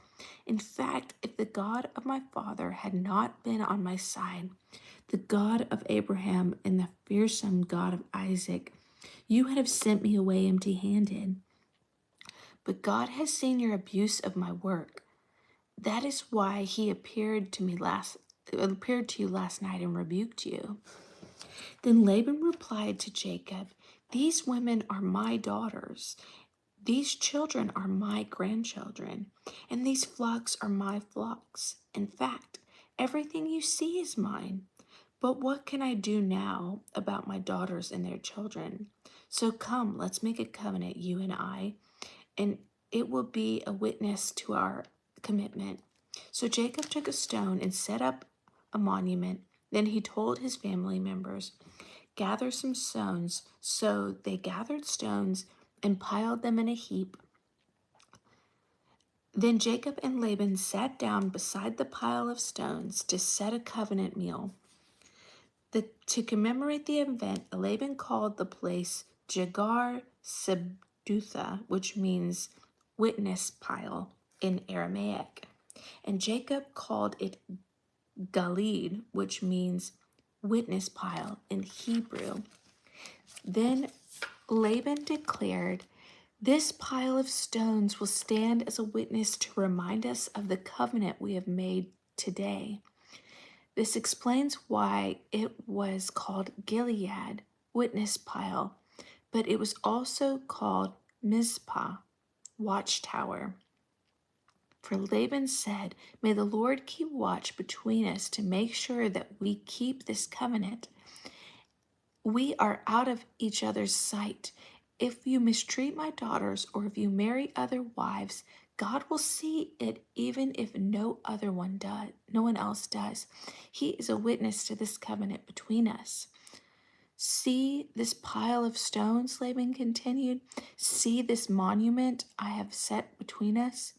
In fact, if the God of my father had not been on my side, the God of Abraham and the fearsome God of Isaac, you would have sent me away empty-handed. But God has seen your abuse of my work. That is why he appeared to you last night and rebuked you." Then Laban replied to Jacob, These women are my daughters. These children are my grandchildren, and these flocks are my flocks. In fact, everything you see is mine. But what can I do now about my daughters and their children? So come, let's make a covenant, you and I, and it will be a witness to our commitment. So Jacob took a stone and set up a monument. Then he told his family members, gather some stones. So they gathered stones and piled them in a heap. Then Jacob and Laban sat down beside the pile of stones to set a covenant meal. To commemorate the event, Laban called the place Jagar Sebdutha, which means witness pile in Aramaic. And Jacob called it Galid, which means witness pile in Hebrew. Then Laban declared, this pile of stones will stand as a witness to remind us of the covenant we have made today. This explains why it was called Gilead, witness pile, but it was also called Mizpah, watchtower. For Laban said, may the Lord keep watch between us to make sure that we keep this covenant. We are out of each other's sight. If you mistreat my daughters or if you marry other wives, God will see it even if no one else does. He is a witness to this covenant between us. See this pile of stones, Laban continued. See this monument I have set between us.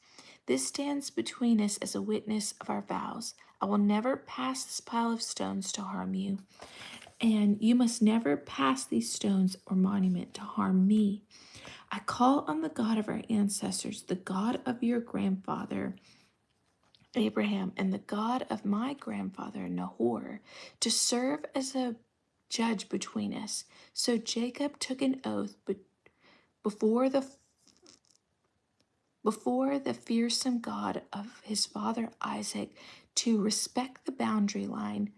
This stands between us as a witness of our vows. I will never pass this pile of stones to harm you, and you must never pass these stones or monument to harm me. I call on the God of our ancestors, the God of your grandfather Abraham, and the God of my grandfather Nahor, to serve as a judge between us. So Jacob took an oath before the fearsome God of his father Isaac to respect the boundary line.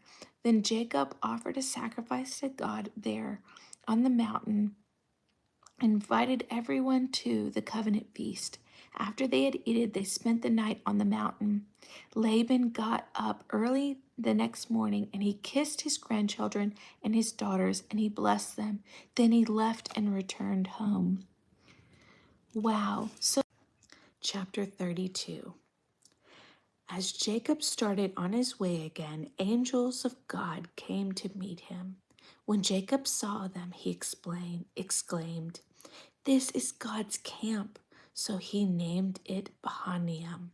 Then Jacob offered a sacrifice to God there on the mountain, invited everyone to the covenant feast. After they had eaten, they spent the night on the mountain. Laban got up early the next morning, and he kissed his grandchildren and his daughters, and he blessed them. Then he left and returned home. Wow. So, chapter 32. As Jacob started on his way again, angels of God came to meet him. When Jacob saw them, he exclaimed, this is God's camp. So he named it Bahaniam.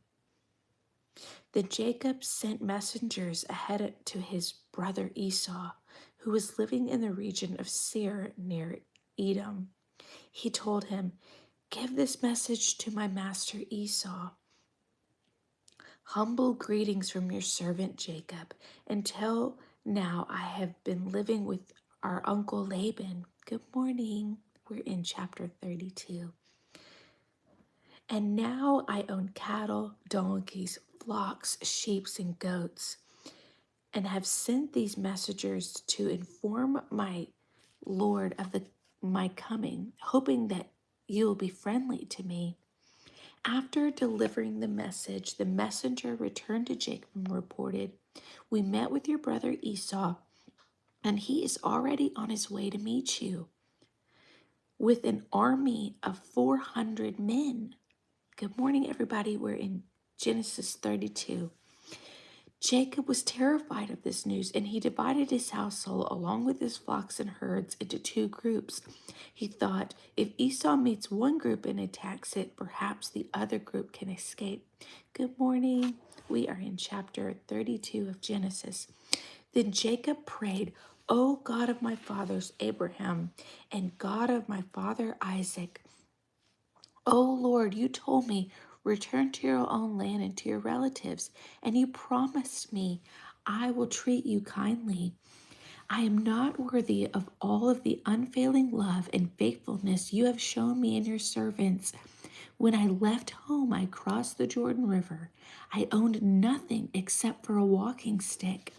Then Jacob sent messengers ahead to his brother Esau, who was living in the region of Seir near Edom. He told him, give this message to my master Esau. Humble greetings from your servant Jacob. Until now I have been living with our uncle Laban. Good morning. We're in chapter 32. And now I own cattle, donkeys, flocks, sheep, and goats, and have sent these messengers to inform my Lord of my coming, hoping that you will be friendly to me. After delivering the message, the messenger returned to Jacob and reported, we met with your brother Esau, and he is already on his way to meet you with an army of 400 men. Good morning, everybody. We're in Genesis 32. Jacob was terrified of this news, and he divided his household along with his flocks and herds into two groups. He thought, if Esau meets one group and attacks it, perhaps the other group can escape. Good morning. We are in chapter 32 of Genesis. Then Jacob prayed, O God of my fathers Abraham and God of my father Isaac, O Lord, you told me, return to your own land and to your relatives, and you promised me, I will treat you kindly. I am not worthy of all of the unfailing love and faithfulness you have shown me and your servants. When I left home, I crossed the Jordan River. I owned nothing except for a walking stick.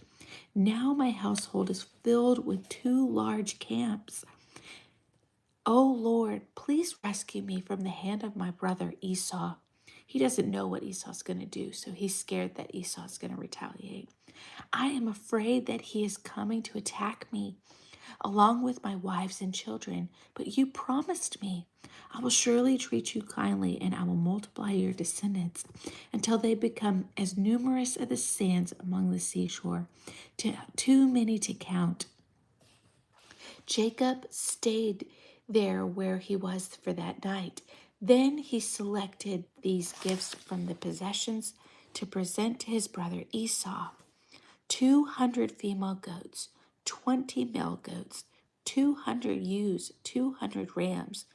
Now my household is filled with two large camps. "O Lord, please rescue me from the hand of my brother Esau." He doesn't know what Esau's going to do, so he's scared that Esau's going to retaliate. "I am afraid that he is coming to attack me, along with my wives and children. But you promised me, I will surely treat you kindly, and I will multiply your descendants until they become as numerous as the sands among the seashore, too many to count." Jacob stayed there where he was for that night. Then he selected these gifts from the possessions to present to his brother Esau: 200 female goats, 20 male goats, 200 ewes, 200 rams,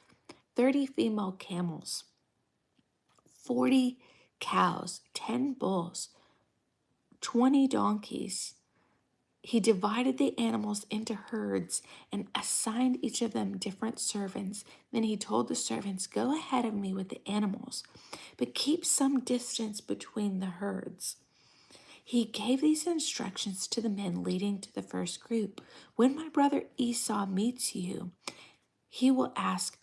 30 female camels, 40 cows, 10 bulls, 20 donkeys. He divided the animals into herds and assigned each of them different servants. Then he told the servants, "Go ahead of me with the animals, but keep some distance between the herds." He gave these instructions to the men leading to the first group: "When my brother Esau meets you, he will ask,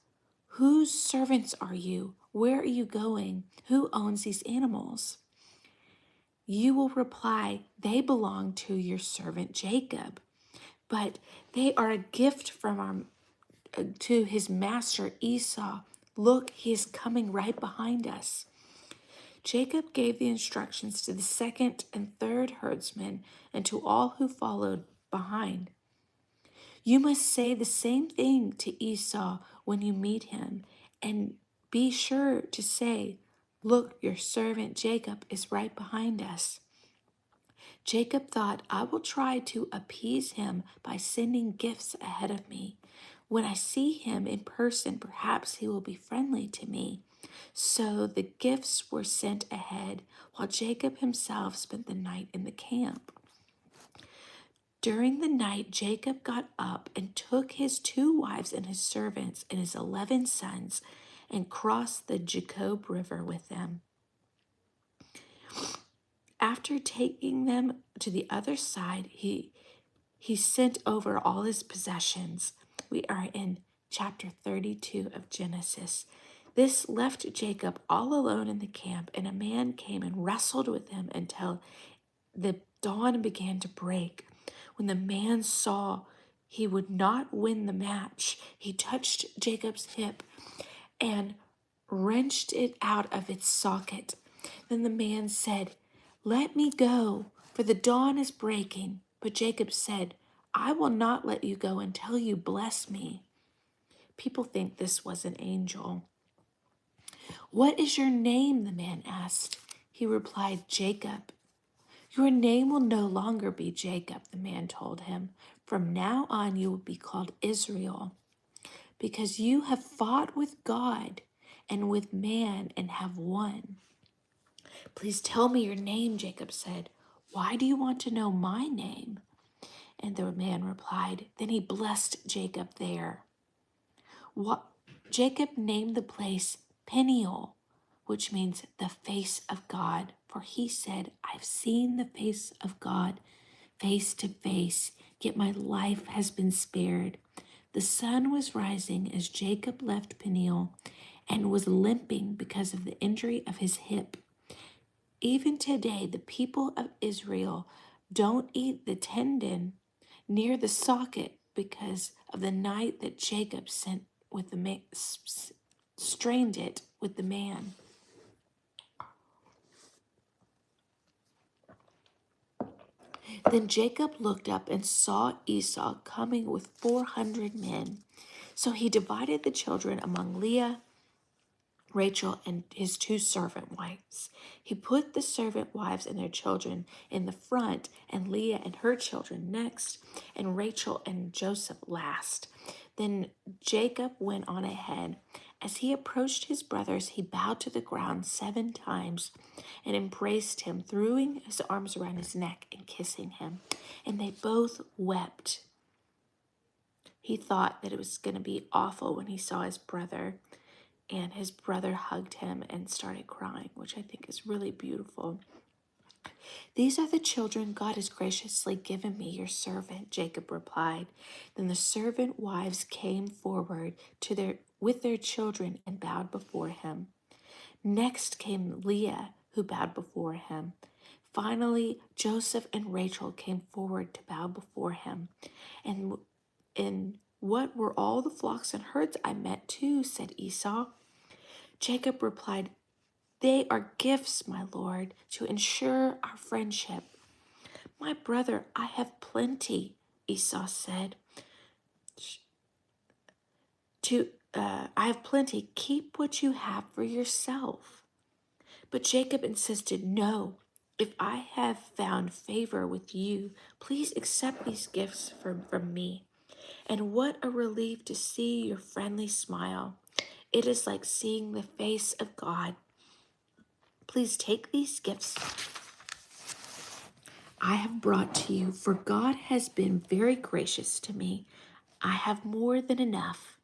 'Whose servants are you? Where are you going? Who owns these animals?' You will reply, 'They belong to your servant Jacob, but they are a gift from to his master Esau. Look, he is coming right behind us.'" Jacob gave the instructions to the second and third herdsmen and to all who followed behind. "You must say the same thing to Esau when you meet him, and be sure to say, 'Look, your servant Jacob is right behind us.'" Jacob thought, "I will try to appease him by sending gifts ahead of me. When I see him in person, perhaps he will be friendly to me." So the gifts were sent ahead, while Jacob himself spent the night in the camp. During the night, Jacob got up and took his 2 wives and his servants and his 11 sons and crossed the Jacob River with them. After taking them to the other side, he sent over all his possessions. We are in chapter 32 of Genesis. This left Jacob all alone in the camp, and a man came and wrestled with him until the dawn began to break. When the man saw he would not win the match, he touched Jacob's hip and wrenched it out of its socket. Then the man said, "Let me go, for the dawn is breaking." But Jacob said, "I will not let you go until you bless me." People think this was an angel. "What is your name?" the man asked. He replied, "Jacob." "Your name will no longer be Jacob," the man told him. "From now on you will be called Israel, because you have fought with God and with man and have won." "Please tell me your name," Jacob said. "Why do you want to know my name?" And the man replied. Then he blessed Jacob there. Jacob named the place Peniel, which means the face of God. For he said, "I've seen the face of God face to face, yet my life has been spared." The sun was rising as Jacob left Peniel and was limping because of the injury of his hip. Even today, the people of Israel don't eat the tendon near the socket because of the night that Jacob sent with the strained it with the man. Then Jacob looked up and saw Esau coming with 400 men. So he divided the children among Leah, Rachel, and his 2 servant wives. He put the servant wives and their children in the front, and Leah and her children next, and Rachel and Joseph last. Then Jacob went on ahead. As he approached his brothers, he bowed to the ground 7 times and embraced him, throwing his arms around his neck and kissing him. And they both wept. He thought that it was going to be awful when he saw his brother, and his brother hugged him and started crying, which I think is really beautiful. "These are the children God has graciously given me, your servant," Jacob replied. Then the servant wives came forward with their children and bowed before him. Next came Leah, who bowed before him. Finally, Joseph and Rachel came forward to bow before him. And what were all the flocks and herds I met too?" said Esau. Jacob replied, "They are gifts, my lord, to ensure our friendship." "My brother, I have plenty," Esau said. I have plenty. Keep what you have for yourself." But Jacob insisted, "No, if I have found favor with you, please accept these gifts from me. And what a relief to see your friendly smile. It is like seeing the face of God. Please take these gifts I have brought to you, for God has been very gracious to me. I have more than enough."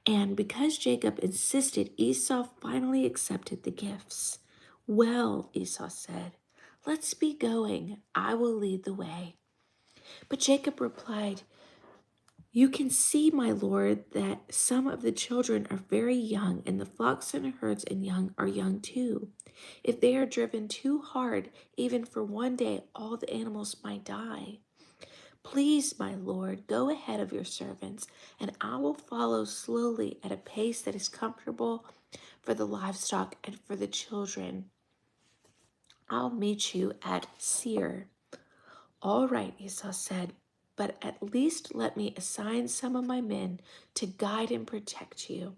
And because Jacob insisted, Esau finally accepted the gifts. "Well," Esau said, "let's be going. I will lead the way." But Jacob replied, "You can see, my lord, that some of the children are very young, and the flocks and herds and young are young too. If they are driven too hard, even for one day, all the animals might die. Please, my lord, go ahead of your servants, and I will follow slowly at a pace that is comfortable for the livestock and for the children. I'll meet you at Seir." "All right," Esau said, "but at least let me assign some of my men to guide and protect you."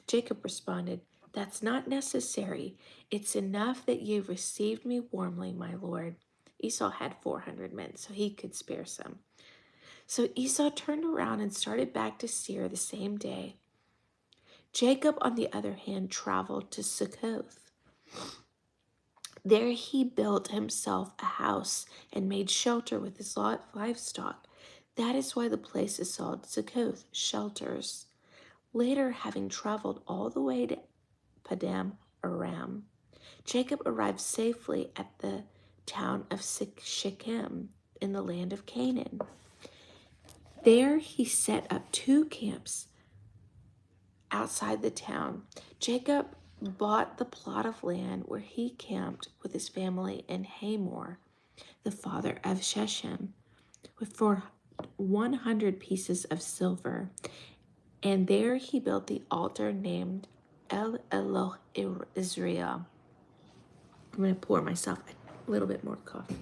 Jacob responded, "That's not necessary. It's enough that you've received me warmly, my lord." Esau had 400 men, so he could spare some. So Esau turned around and started back to Seir the same day. Jacob, on the other hand, traveled to Succoth. There he built himself a house and made shelter with his livestock. That is why the place is called Succoth, shelters. Later, having traveled all the way to Padam Aram, Jacob arrived safely at the town of Shechem in the land of Canaan. There he set up 2 camps outside the town. Jacob bought the plot of land where he camped with his family in Hamor, the father of Shechem, for 100 pieces of silver. And there he built the altar named El Eloh Israel. I'm going to pour myself a little bit more coffee.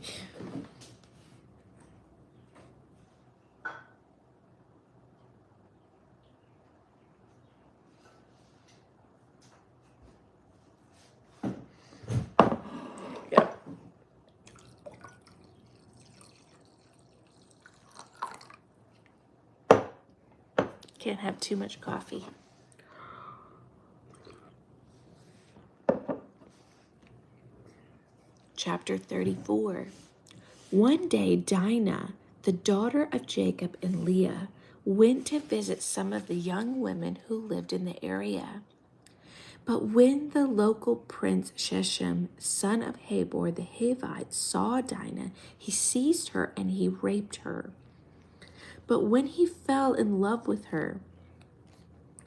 Yep. Can't have too much coffee. Chapter 34. One day, Dinah, the daughter of Jacob and Leah, went to visit some of the young women who lived in the area. But when the local prince Shechem, son of Habor the Hivite, saw Dinah, he seized her and he raped her. But when he fell in love with her,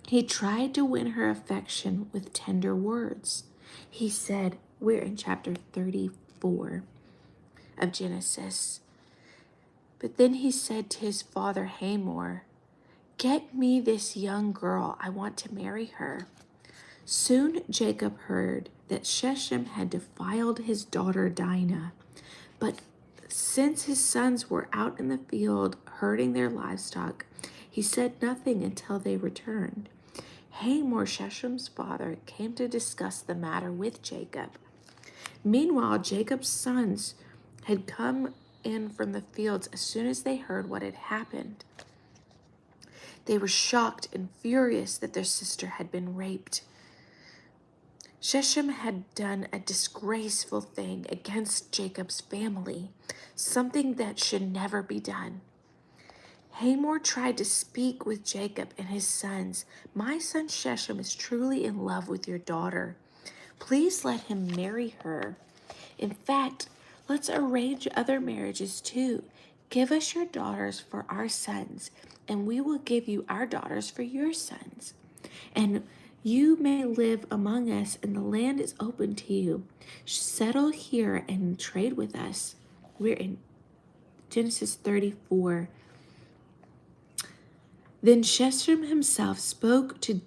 he tried to win her affection with tender words. He said, we're in chapter 34 of Genesis. But then he said to his father Hamor, "Get me this young girl. I want to marry her." Soon Jacob heard that Shechem had defiled his daughter Dinah. But since his sons were out in the field herding their livestock, he said nothing until they returned. Hamor, Shechem's father, came to discuss the matter with Jacob. Meanwhile, Jacob's sons had come in from the fields as soon as they heard what had happened. They were shocked and furious that their sister had been raped. Shechem had done a disgraceful thing against Jacob's family, something that should never be done. Hamor tried to speak with Jacob and his sons. "My son Shechem is truly in love with your daughter. Please let him marry her. In fact, Let's arrange other marriages too. Give us your daughters for our sons, and we will give you our daughters for your sons. And you may live among us, and the land is open to you. Settle here and trade with us. We're in Genesis 34. Then Shechem himself spoke to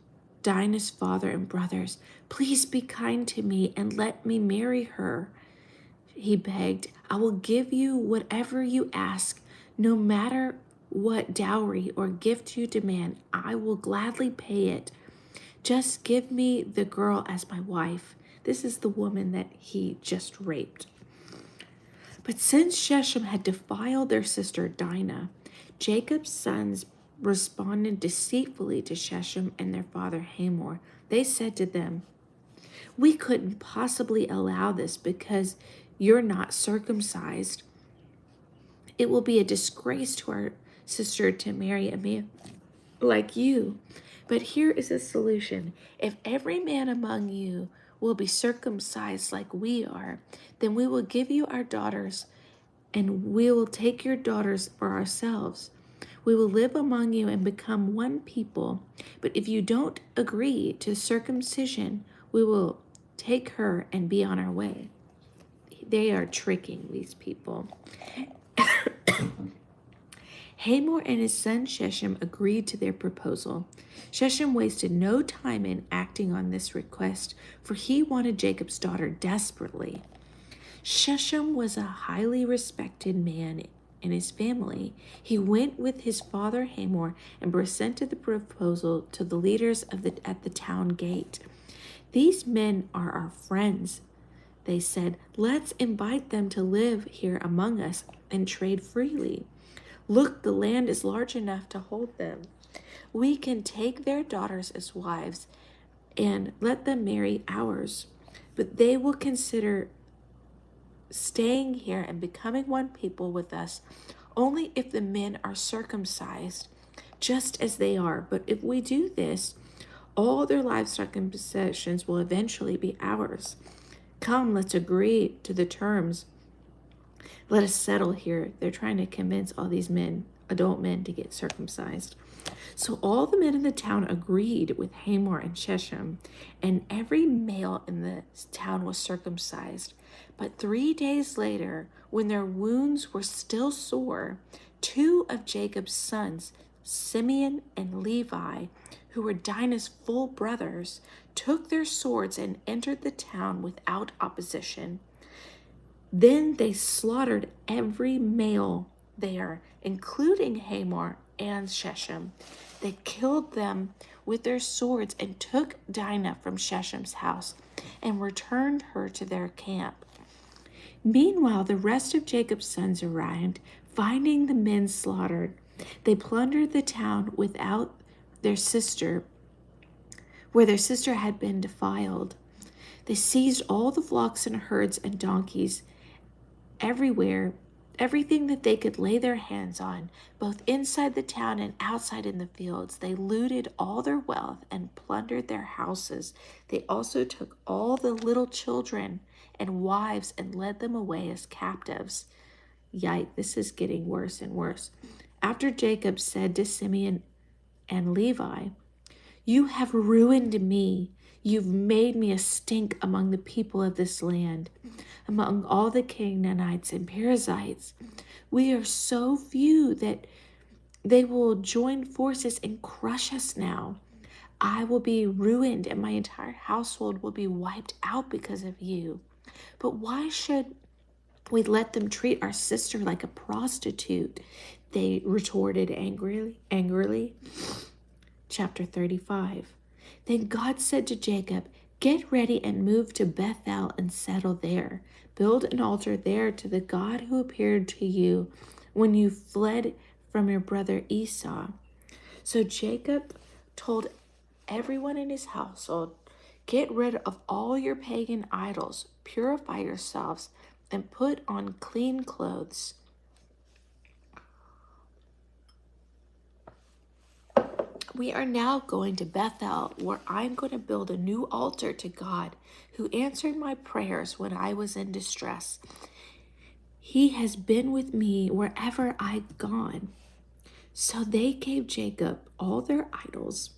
Dinah's father and brothers. Please be kind to me and let me marry her, he begged. I will give you whatever you ask, no matter what dowry or gift you demand. I will gladly pay it. Just give me the girl as my wife. This is the woman that he just raped. But since Shechem had defiled their sister Dinah, Jacob's sons responded deceitfully to Shechem and their father Hamor. They said to them, we couldn't possibly allow this because you're not circumcised. It will be a disgrace to our sister to marry a man like you. But here is a solution. If every man among you will be circumcised like we are, then we will give you our daughters, and we will take your daughters for ourselves. We will live among you and become one people. But if you don't agree to circumcision, we will take her and be on our way. They are tricking these people. Hamor and his son Shechem agreed to their proposal. Shechem wasted no time in acting on this request, for he wanted Jacob's daughter desperately. Shechem was a highly respected man in his family. He went with his father Hamor and presented the proposal to the leaders at the town gate. These men are our friends, they said. Let's invite them to live here among us and trade freely. Look, the land is large enough to hold them. We can take their daughters as wives and let them marry ours, but they will consider staying here and becoming one people with us only if the men are circumcised, just as they are. But if we do this, all their livestock and possessions will eventually be ours. Come, let's agree to the terms. Let us settle here. They're trying to convince all these men, adult men, to get circumcised. So all the men in the town agreed with Hamor and Shechem, and every male in the town was circumcised. But 3 days later, when their wounds were still sore, 2 of Jacob's sons, Simeon and Levi, who were Dinah's full brothers, took their swords and entered the town without opposition. Then they slaughtered every male there, including Hamor and Shechem. They killed them with their swords and took Dinah from Shechem's house and returned her to their camp. Meanwhile, the rest of Jacob's sons arrived, finding the men slaughtered. They plundered the town without their sister, where their sister had been defiled. They seized all the flocks and herds and donkeys everywhere, everything that they could lay their hands on, both inside the town and outside in the fields. They looted all their wealth and plundered their houses. They also took all the little children and wives and led them away as captives. Yikes, this is getting worse and worse. After Jacob said to Simeon and Levi, you have ruined me. You've made me a stink among the people of this land, among all the Canaanites and Perizzites. We are so few that they will join forces and crush us now. I will be ruined and my entire household will be wiped out because of you. But why should we let them treat our sister like a prostitute? They retorted angrily. Chapter 35. Then God said to Jacob, get ready and move to Bethel and settle there. Build an altar there to the God who appeared to you when you fled from your brother Esau. So Jacob told everyone in his household, get rid of all your pagan idols, purify yourselves, and put on clean clothes. We are now going to Bethel, where I'm going to build a new altar to God, who answered my prayers when I was in distress. He has been with me wherever I've gone." So they gave Jacob all their idols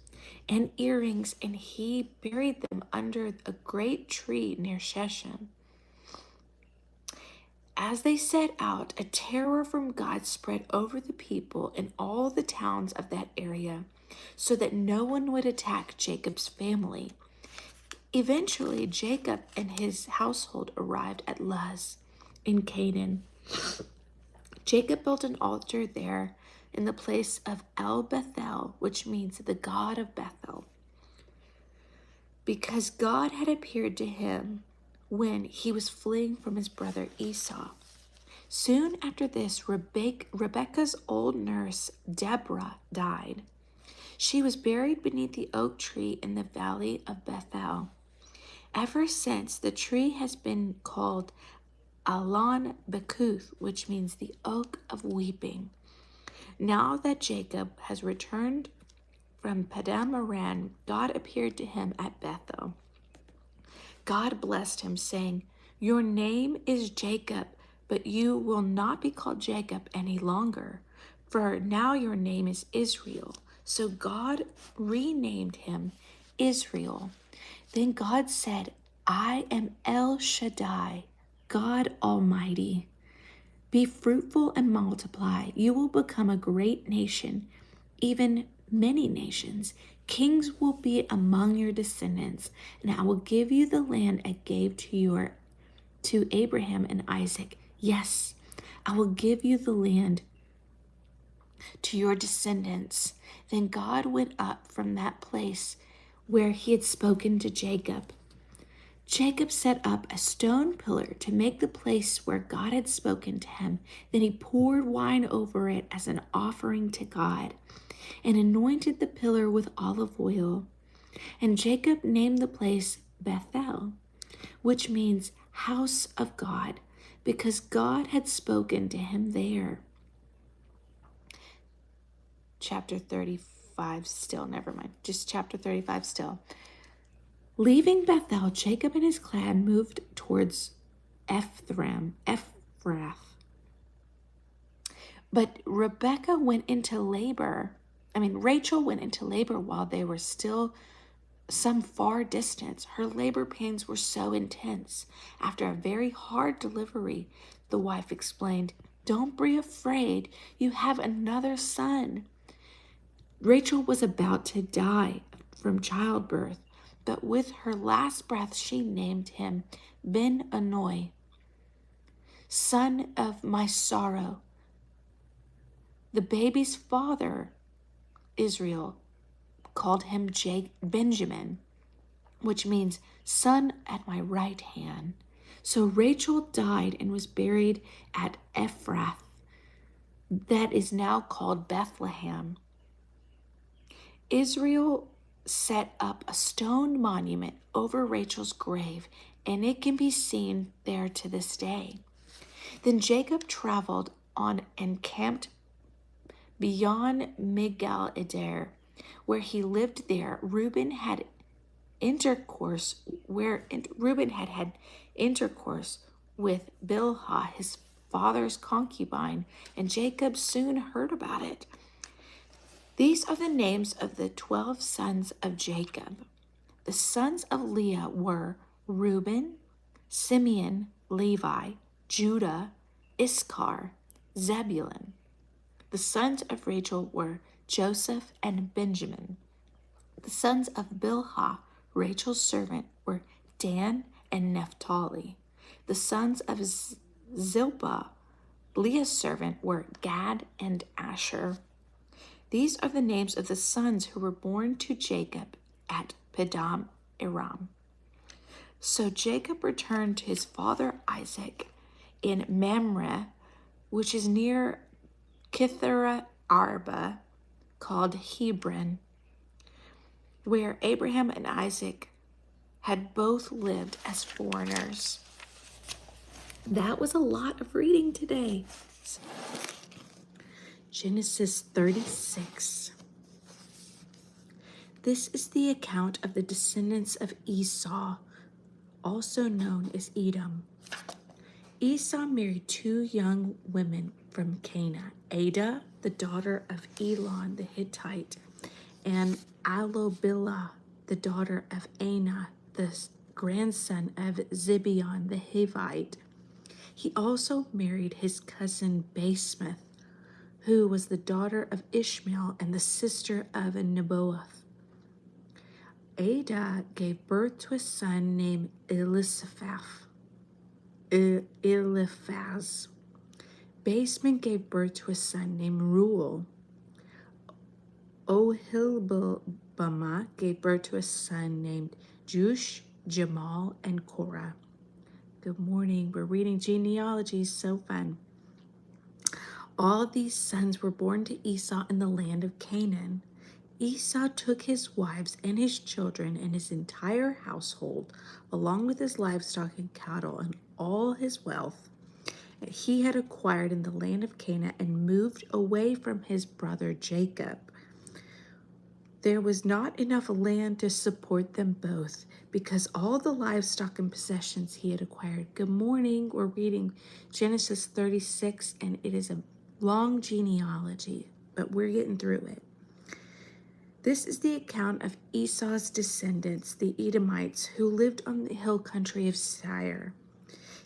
and earrings, and he buried them under a great tree near Shechem. As they set out, a terror from God spread over the people in all the towns of that area, so that no one would attack Jacob's family. Eventually, Jacob and his household arrived at Luz in Canaan. Jacob built an altar there in the place of El Bethel, which means the God of Bethel, because God had appeared to him when he was fleeing from his brother Esau. Soon after this, Rebekah's old nurse, Deborah, died. She was buried beneath the oak tree in the valley of Bethel. Ever since, the tree has been called Alon Bekuth, which means the oak of weeping. Now that Jacob has returned from Paddan Aram, God appeared to him at Bethel. God blessed him, saying, "Your name is Jacob, but you will not be called Jacob any longer, for now your name is Israel." So God renamed him Israel. Then God said, "I am El Shaddai, God Almighty. Be fruitful and multiply. You will become a great nation, even many nations. Kings will be among your descendants, and I will give you the land I gave to Abraham and Isaac. Yes, I will give you the land to your descendants." Then God went up from that place where he had spoken to Jacob. Jacob set up a stone pillar to make the place where God had spoken to him. Then he poured wine over it as an offering to God and anointed the pillar with olive oil. And Jacob named the place Bethel, which means house of God, because God had spoken to him there. Chapter 35 still, never mind, just chapter 35 still. Leaving Bethel, Jacob and his clan moved towards Ephrath. But Rachel went into labor while they were still some far distance. Her labor pains were so intense. After a very hard delivery, the wife explained, "Don't be afraid. You have another son." Rachel was about to die from childbirth, but with her last breath, she named him Ben-Anoi, son of my sorrow. The baby's father, Israel, called him Benjamin, which means son at my right hand. So Rachel died and was buried at Ephrath, that is now called Bethlehem. Israel set up a stone monument over Rachel's grave, and it can be seen there to this day. Then Jacob traveled on and camped beyond Migdal Eder, where he lived there. Reuben had intercourse with Bilhah, his father's concubine, and Jacob soon heard about it. These are the names of the 12 sons of Jacob. The sons of Leah were Reuben, Simeon, Levi, Judah, Issachar, Zebulun. The sons of Rachel were Joseph and Benjamin. The sons of Bilhah, Rachel's servant, were Dan and Naphtali. The sons of Zilpah, Leah's servant, were Gad and Asher. These are the names of the sons who were born to Jacob at Paddan Aram. So Jacob returned to his father Isaac in Mamre, which is near Kithara Arba, called Hebron, where Abraham and Isaac had both lived as foreigners. That was a lot of reading today. Genesis 36. This is the account of the descendants of Esau, also known as Edom. Esau married two young women from Canaan, Ada, the daughter of Elon the Hittite, and Aloud, the daughter of Anah, the grandson of Zibeon the Hivite. He also married his cousin Basemath, who was the daughter of Ishmael and the sister of Nebaioth. Ada gave birth to a son named Eliphaz. Basemath gave birth to a son named Reuel. Ohilbama gave birth to a son named Jush, Jamal, and Korah. Good morning. We're reading genealogies. So fun. All these sons were born to Esau in the land of Canaan. Esau took his wives and his children and his entire household, along with his livestock and cattle and all his wealth that he had acquired in the land of Canaan, and moved away from his brother Jacob. There was not enough land to support them both, because all the livestock and possessions he had acquired. Good morning. We're reading Genesis 36, and it is a long genealogy, but we're getting through it. This is the account of Esau's descendants, the Edomites, who lived on the hill country of Seir.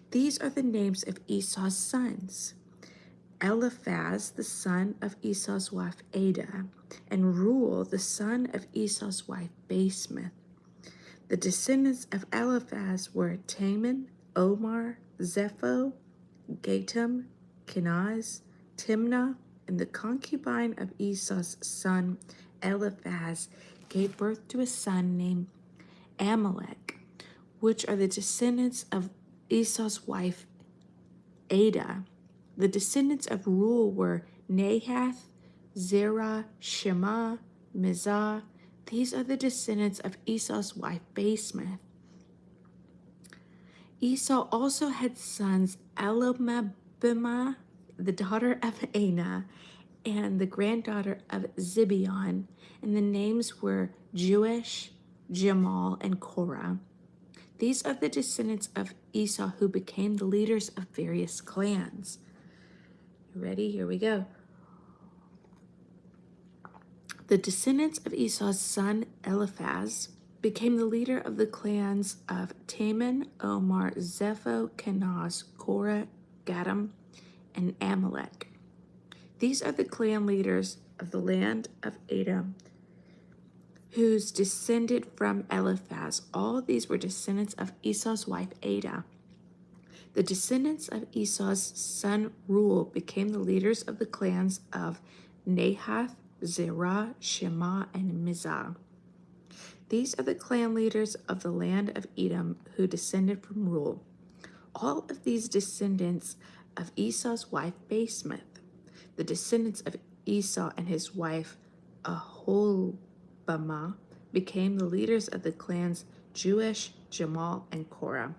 These are the names of Esau's sons: Eliphaz, the son of Esau's wife Ada, and Reuel, the son of Esau's wife Basemath. The descendants of Eliphaz were Taman, Omar, Zepho, Gatam, Kenaz, Timnah, and the concubine of Esau's son Eliphaz gave birth to a son named Amalek, which are the descendants of Esau's wife Ada. The descendants of Reuel were Nahath, Zerah, Shema, Mizah. These are the descendants of Esau's wife Basemath. Esau also had sons Elomabimah, the daughter of Anah, and the granddaughter of Zibeon, and the names were Jewish, Jamal, and Korah. These are the descendants of Esau who became the leaders of various clans. You ready? Here we go. The descendants of Esau's son Eliphaz became the leader of the clans of Taman, Omar, Zepho, Kenaz, Korah, Gatam, and Amalek. These are the clan leaders of the land of Edom, who's descended from Eliphaz. All these were descendants of Esau's wife Ada. The descendants of Esau's son Reuel became the leaders of the clans of Nahath, Zerah, Shema, and Mizah. These are the clan leaders of the land of Edom who descended from Reuel. All of these descendants of Esau's wife Basemath. The descendants of Esau and his wife Aholbamah became the leaders of the clans Jewish, Jamal, and Korah.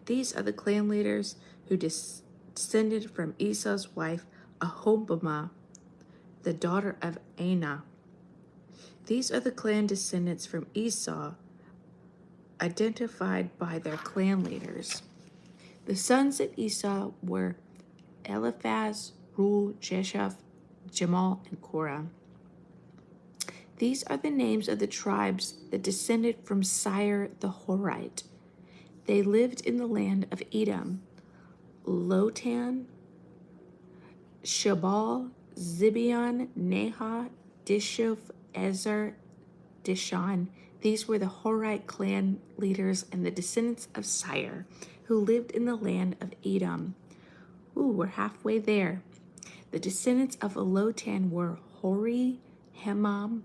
These are the clan leaders who descended from Esau's wife Aholbamah, the daughter of Anah. These are the clan descendants from Esau, identified by their clan leaders. The sons of Esau were Eliphaz, Reuel, Jeshaph, Jamal, and Korah. These are the names of the tribes that descended from Seir the Horite. They lived in the land of Edom: Lotan, Shabal, Zibeon, Neha, Dishoph, Ezer, Dishon. These were the Horite clan leaders and the descendants of Seir, who lived in the land of Edom. Ooh, we're halfway there. The descendants of Lotan were Hori, Hemam.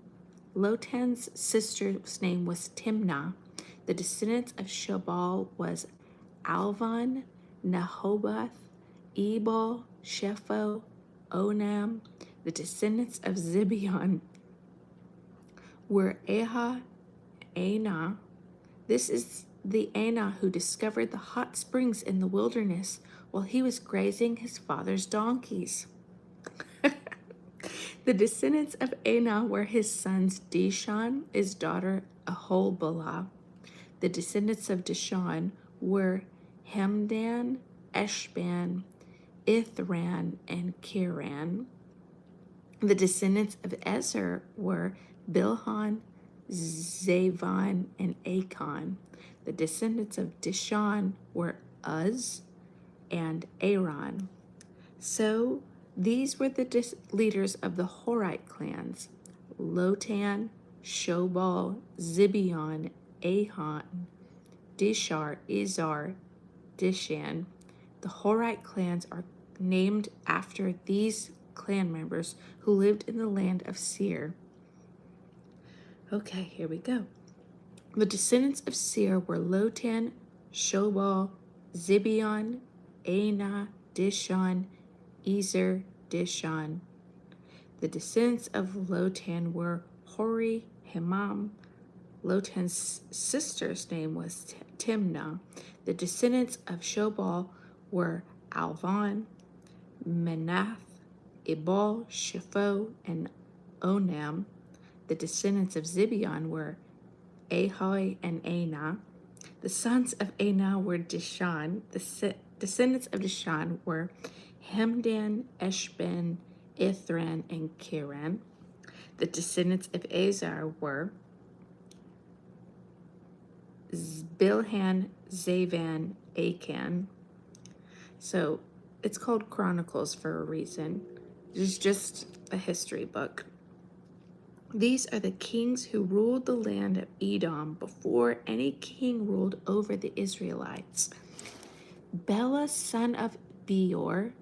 Lotan's sister's name was Timnah. The descendants of Shabal was Alvan, Nahobath, Ebal, Shepho, Onam. The descendants of Zibeon were Aha, Anah. This is the Anah who discovered the hot springs in the wilderness while he was grazing his father's donkeys. The descendants of Anah were his sons Dishon, his daughter Aholbalah. The descendants of Dishon were Hemdan, Eshban, Ithran, and Kiran. The descendants of Ezer were Bilhan, Zavan, and Achan. The descendants of Dishon were Uz and Aaron. So these were the leaders of the Horite clans: Lotan, Shobal, Zibeon, Ahon, Dishar, Izar, Dishan. The Horite clans are named after these clan members who lived in the land of Seir. Okay, here we go. The descendants of Seir were Lotan, Shobal, Zibeon, Anah, Dishon, Ezer, Dishon. The descendants of Lotan were Hori, Hemam. Lotan's sister's name was Timnah. The descendants of Shobal were Alvan, Menath, Ebal, Shepho, and Onam. The descendants of Zibeon were Ahoy and Anah. The sons of Anah were Dishon. The descendants of Dishon were Hemdan, Eshben, Ithran, and Kiran. The descendants of Azar were Bilhan, Zavan, Achan. So it's called Chronicles for a reason. It's just a history book. These are the kings who ruled the land of Edom before any king ruled over the Israelites. Bela, son of Beor,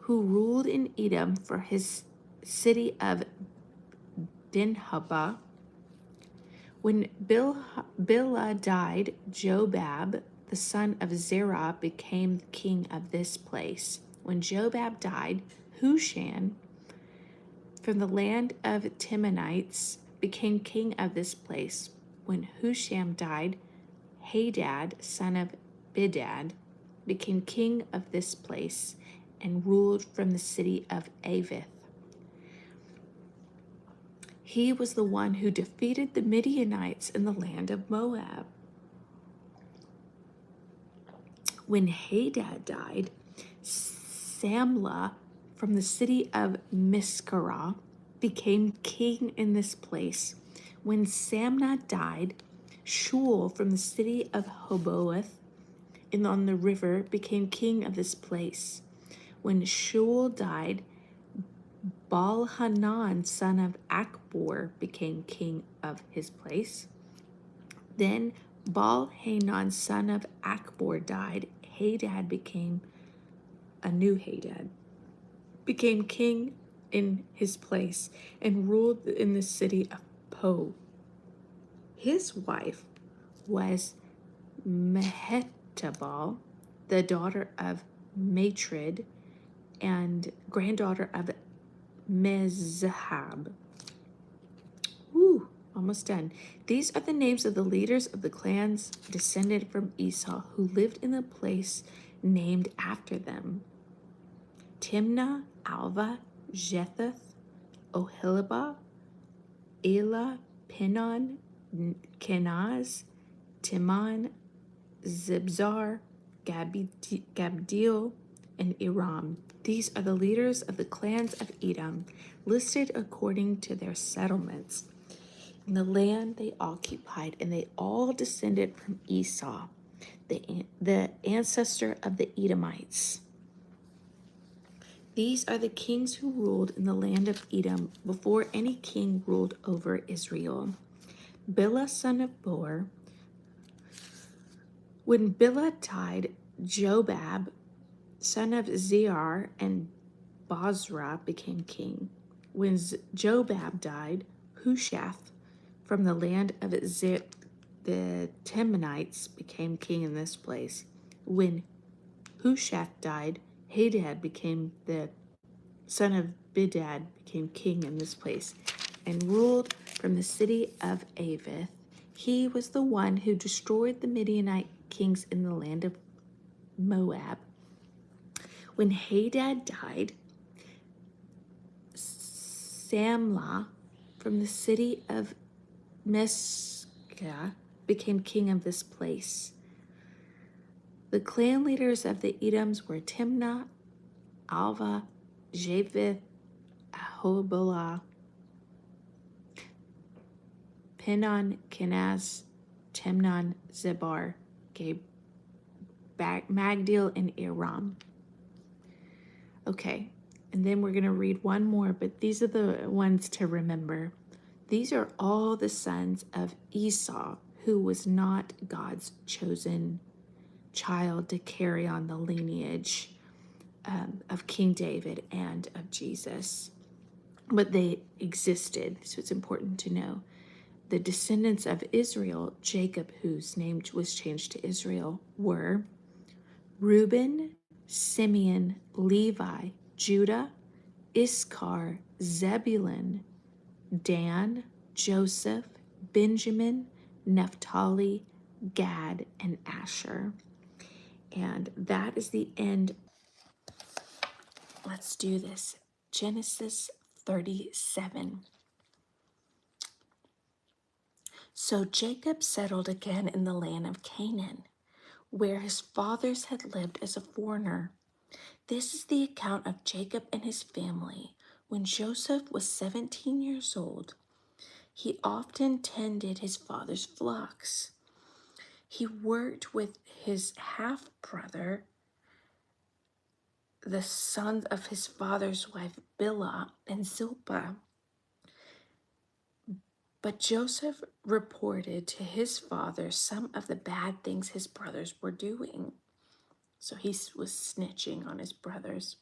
who ruled in Edom for his city of Dinhabah. When Bela died, Jobab, the son of Zerah, became the king of this place. When Jobab died, Husham, from the land of Timonites, became king of this place. When Husham died, Hadad, son of Bedad, became king of this place and ruled from the city of Avith. He was the one who defeated the Midianites in the land of Moab. When Hadad died, Samlah from the city of Miskarah became king in this place. When Samnah died, Shul from the city of Hoboth on the river became king of this place. When Shul died, Baal-Hanan, son of Akbor, became king of his place. Then Baal-Hanan, son of Akbor, died. Hadad became king in his place and ruled in the city of Po. His wife was Mehetabel, the daughter of Matred and granddaughter of Mezahab. Almost done. These are the names of the leaders of the clans descended from Esau who lived in the place named after them: Timnah, Alva, Jetheth, Ohilibah, Elah, Pinon, Kenaz, Timon, Zibzar, Gabdiel, and Iram. These are the leaders of the clans of Edom, listed according to their settlements in the land they occupied, and they all descended from Esau, the ancestor of the Edomites. These are the kings who ruled in the land of Edom before any king ruled over Israel. Bela, son of Beor. When Bela died, Jobab, son of Zear, and Bozrah became king. When Jobab died, Hushath, from the land of the Temanites, became king in this place. When Hushath died, Hadad became the son of Bedad, became king in this place, and ruled from the city of Avith. He was the one who destroyed the Midianite kings in the land of Moab. When Hadad died, Samlah from the city of Mesca became king of this place. The clan leaders of the Edoms were Timnah, Alva, Japheth, Ahobolah, Pinon, Kenaz, Timnon, Zebar, Magdiel, and Aram. Okay, and then we're going to read one more, but these are the ones to remember. These are all the sons of Esau, who was not God's chosen child to carry on the lineage of King David and of Jesus. But they existed, so it's important to know. The descendants of Israel, Jacob, whose name was changed to Israel, were Reuben, Simeon, Levi, Judah, Issachar, Zebulun, Dan, Joseph, Benjamin, Naphtali, Gad, and Asher. And that is the end. Let's do this. Genesis 37. So Jacob settled again in the land of Canaan, where his fathers had lived as a foreigner. This is the account of Jacob and his family. When Joseph was 17 years old, he often tended his father's flocks. He worked with his half-brother, the son of his father's wife Bilhah and Zilpah. But Joseph reported to his father some of the bad things his brothers were doing. So he was snitching on his brothers.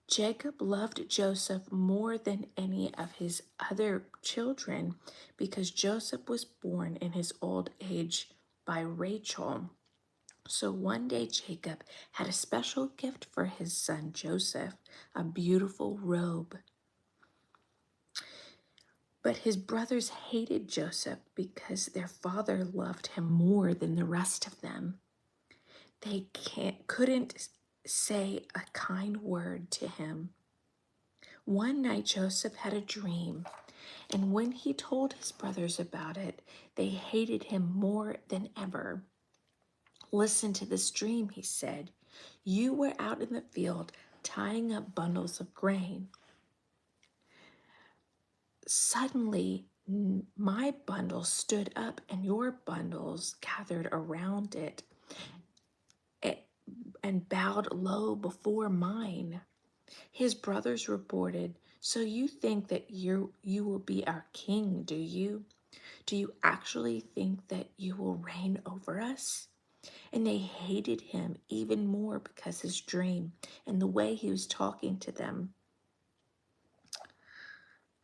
Jacob loved Joseph more than any of his other children because Joseph was born in his old age by Rachel. So one day Jacob had a special gift for his son Joseph, a beautiful robe. But his brothers hated Joseph because their father loved him more than the rest of them. They couldn't say a kind word to him. One night Joseph had a dream, and when he told his brothers about it, they hated him more than ever. Listen to this dream, he said. You were out in the field tying up bundles of grain. Suddenly, my bundle stood up and your bundles gathered around it and bowed low before mine. His brothers reported, so you think that you will be our king, do you? Do you actually think that you will reign over us? And they hated him even more because his dream and the way he was talking to them.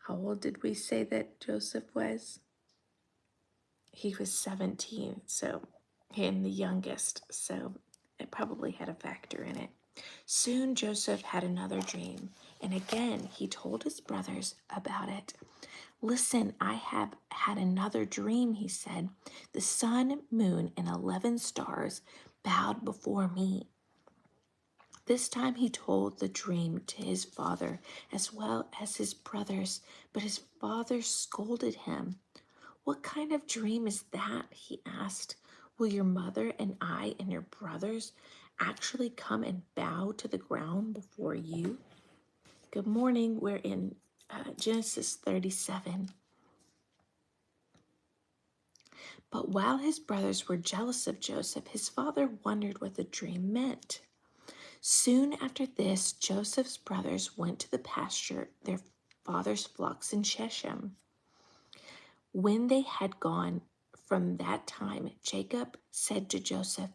How old did we say that Joseph was? He was 17, so and the youngest, so it probably had a factor in it. Soon Joseph had another dream, and again he told his brothers about it. Listen, I have had another dream, he said. The sun, moon, and 11 stars bowed before me. This time he told the dream to his father as well as his brothers, but his father scolded him. What kind of dream is that? He asked. Will your mother and I and your brothers actually come and bow to the ground before you? Good morning. We're in Genesis 37. But while his brothers were jealous of Joseph, his father wondered what the dream meant. Soon after this, Joseph's brothers went to the pasture their father's flocks in Shechem. When they had gone from that time, Jacob said to Joseph,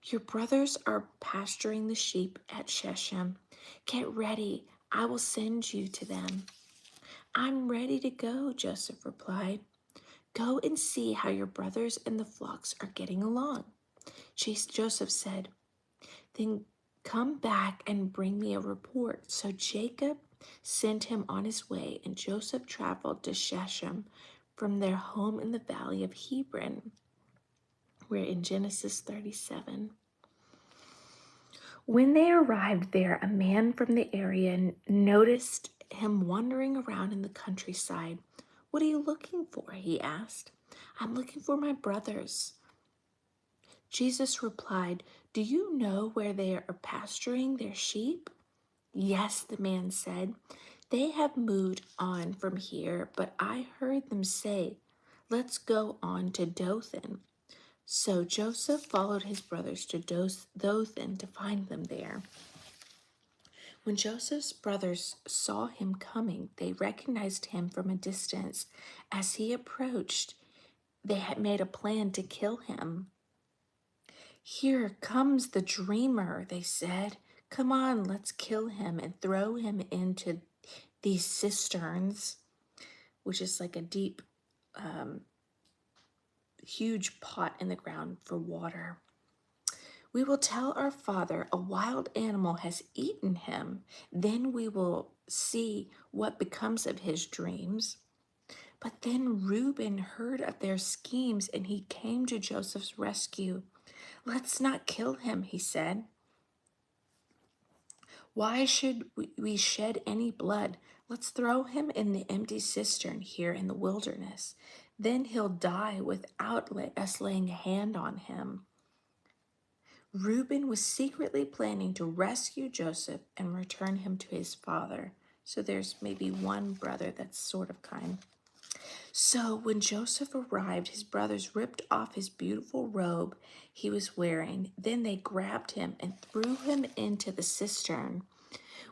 your brothers are pasturing the sheep at Shechem. Get ready, I will send you to them. I'm ready to go, Joseph replied. Go and see how your brothers and the flocks are getting along. Joseph said, then come back and bring me a report. So Jacob sent him on his way, and Joseph traveled to Shechem from their home in the valley of Hebron. We're in Genesis 37. When they arrived there, a man from the area noticed him wandering around in the countryside. What are you looking for? He asked. I'm looking for my brothers. Jesus replied, "Do you know where they are pasturing their sheep?" "Yes," the man said. "They have moved on from here, but I heard them say, 'Let's go on to Dothan.'" So Joseph followed his brothers to Dothan to find them there. When Joseph's brothers saw him coming, they recognized him from a distance. As he approached, they had made a plan to kill him. "Here comes the dreamer," they said. "Come on, let's kill him and throw him into these cisterns," which is like a deep, huge pot in the ground for water. "We will tell our father a wild animal has eaten him. Then we will see what becomes of his dreams." But then Reuben heard of their schemes and he came to Joseph's rescue. "Let's not kill him," he said. "Why should we shed any blood? Let's throw him in the empty cistern here in the wilderness. Then he'll die without us laying a hand on him." Reuben was secretly planning to rescue Joseph and return him to his father. So there's maybe one brother that's sort of kind. So when Joseph arrived, his brothers ripped off his beautiful robe he was wearing. Then they grabbed him and threw him into the cistern.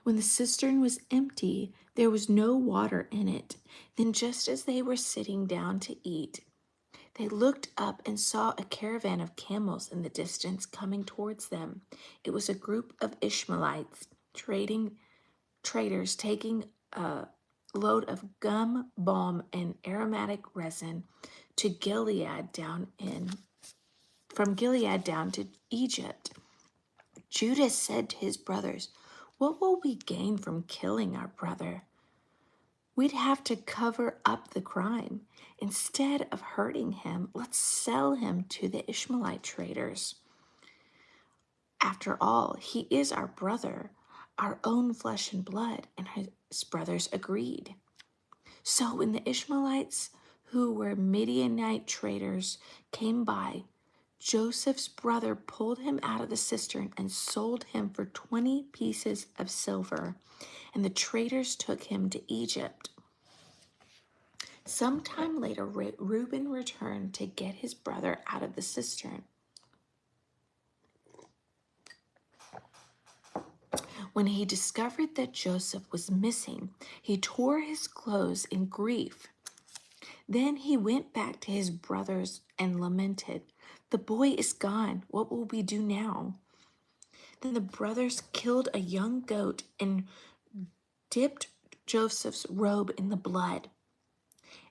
When the cistern was empty, there was no water in it. Then just as they were sitting down to eat, they looked up and saw a caravan of camels in the distance coming towards them. It was a group of Ishmaelites, traders taking a load of gum, balm, and aromatic resin to from Gilead down to Egypt. Judah said to his brothers, "What will we gain from killing our brother? We'd have to cover up the crime. Instead of hurting him, let's sell him to the Ishmaelite traders. After all, he is our brother, our own flesh and blood." And his brothers agreed. So when the Ishmaelites, who were Midianite traders, came by, Joseph's brother pulled him out of the cistern and sold him for 20 pieces of silver, and the traders took him to Egypt. Sometime later, Reuben returned to get his brother out of the cistern. When he discovered that Joseph was missing, he tore his clothes in grief. Then he went back to his brothers and lamented, "The boy is gone. What will we do now?" Then the brothers killed a young goat and dipped Joseph's robe in the blood.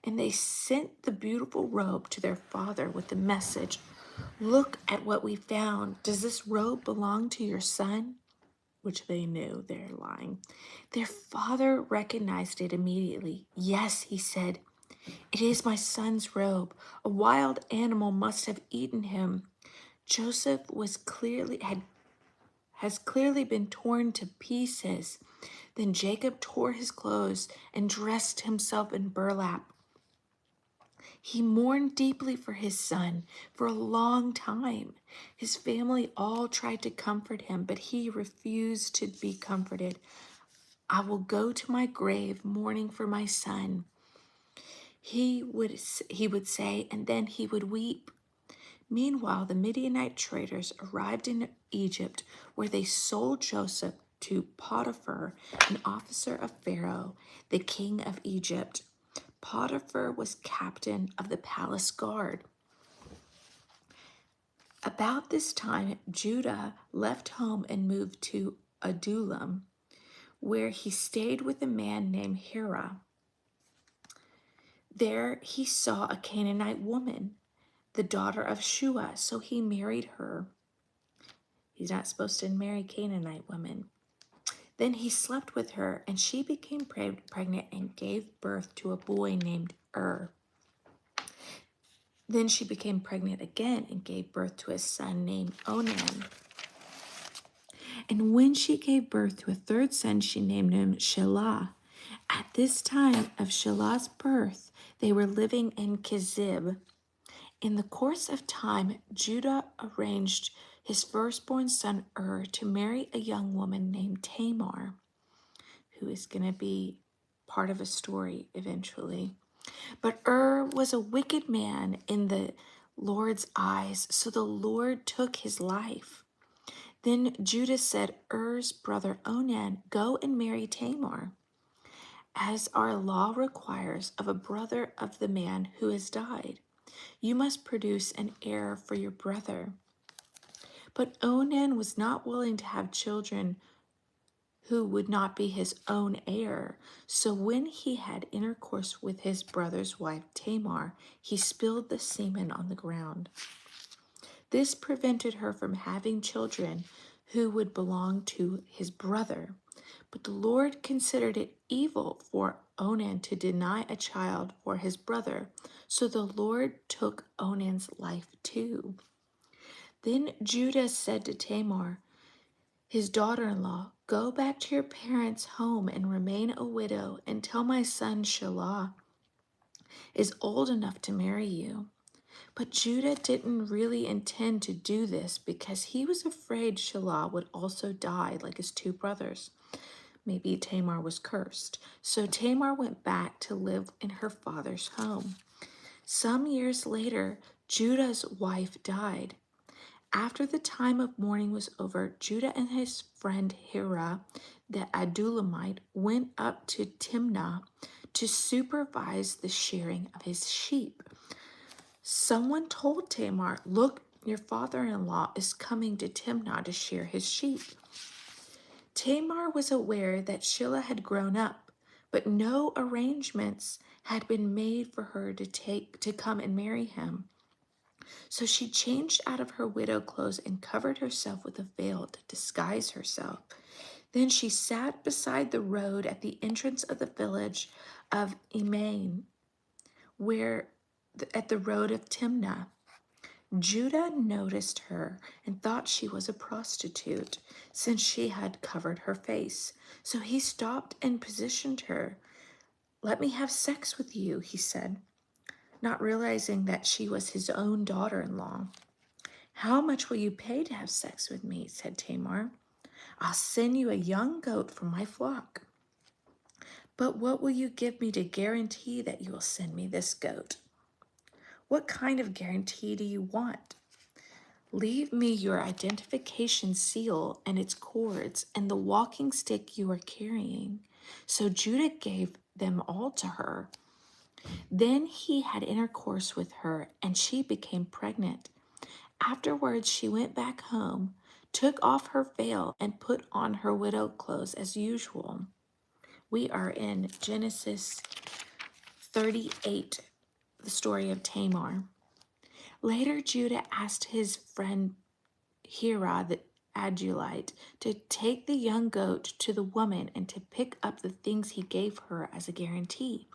And they sent the beautiful robe to their father with the message, "Look at what we found. Does this robe belong to your son?" Which they knew they're lying. Their father recognized it immediately. "Yes," he said, "it is my son's robe. A wild animal must have eaten him." Joseph has clearly been torn to pieces. Then Jacob tore his clothes and dressed himself in burlap. He mourned deeply for his son for a long time. His family all tried to comfort him, but he refused to be comforted. "I will go to my grave mourning for my son," he would say, and then he would weep. Meanwhile, the Midianite traders arrived in Egypt, where they sold Joseph to Potiphar, an officer of Pharaoh, the king of Egypt. Potiphar was captain of the palace guard. About this time, Judah left home and moved to Adullam, where he stayed with a man named Hira. There he saw a Canaanite woman, the daughter of Shua, so he married her. He's not supposed to marry Canaanite women. Then he slept with her, and she became pregnant and gave birth to a boy named Then she became pregnant again and gave birth to a son named Onan. And when she gave birth to a third son, she named him Shelah. At this time of Shelah's birth, they were living in Kezib, In the course of time, Judah arranged his firstborn son to marry a young woman named Tamar, who is going to be part of a story eventually. But was a wicked man in the Lord's eyes, so the Lord took his life. Then Judah said, brother Onan, go and marry Tamar, as our law requires of a brother of the man who has died. You must produce an heir for your brother. But Onan was not willing to have children who would not be his own heir. So when he had intercourse with his brother's wife Tamar, he spilled the semen on the ground. This prevented her from having children who would belong to his brother. But the Lord considered it evil for Onan to deny a child for his brother. So the Lord took Onan's life too. Then Judah said to Tamar, his daughter-in-law, go back to your parents' home and remain a widow until my son Shelah is old enough to marry you. But Judah didn't really intend to do this because he was afraid Shelah would also die like his two brothers. Maybe Tamar was cursed. So Tamar went back to live in her father's home. Some years later, Judah's wife died. After the time of mourning was over, Judah and his friend Hira, the Adullamite, went up to Timnah to supervise the shearing of his sheep. Someone told Tamar, look, your father-in-law is coming to Timnah to shear his sheep. Tamar was aware that Shelah had grown up, but no arrangements had been made for her to come and marry him. So she changed out of her widow clothes and covered herself with a veil to disguise herself. Then she sat beside the road at the entrance of the village of Emain, at the road of Timnah. Judah noticed her and thought she was a prostitute, since she had covered her face. So he stopped and positioned her. Let me have sex with you, he said, not realizing that she was his own daughter-in-law. How much will you pay to have sex with me? Said Tamar. I'll send you a young goat from my flock. But what will you give me to guarantee that you will send me this goat? What kind of guarantee do you want? Leave me your identification seal and its cords and the walking stick you are carrying. So Judah gave them all to her. Then he had intercourse with her, and she became pregnant. Afterwards, she went back home, took off her veil, and put on her widow clothes as usual. We are in Genesis 38, the story of Tamar. Later, Judah asked his friend Hira, the Adullamite, to take the young goat to the woman and to pick up the things he gave her as a guarantee.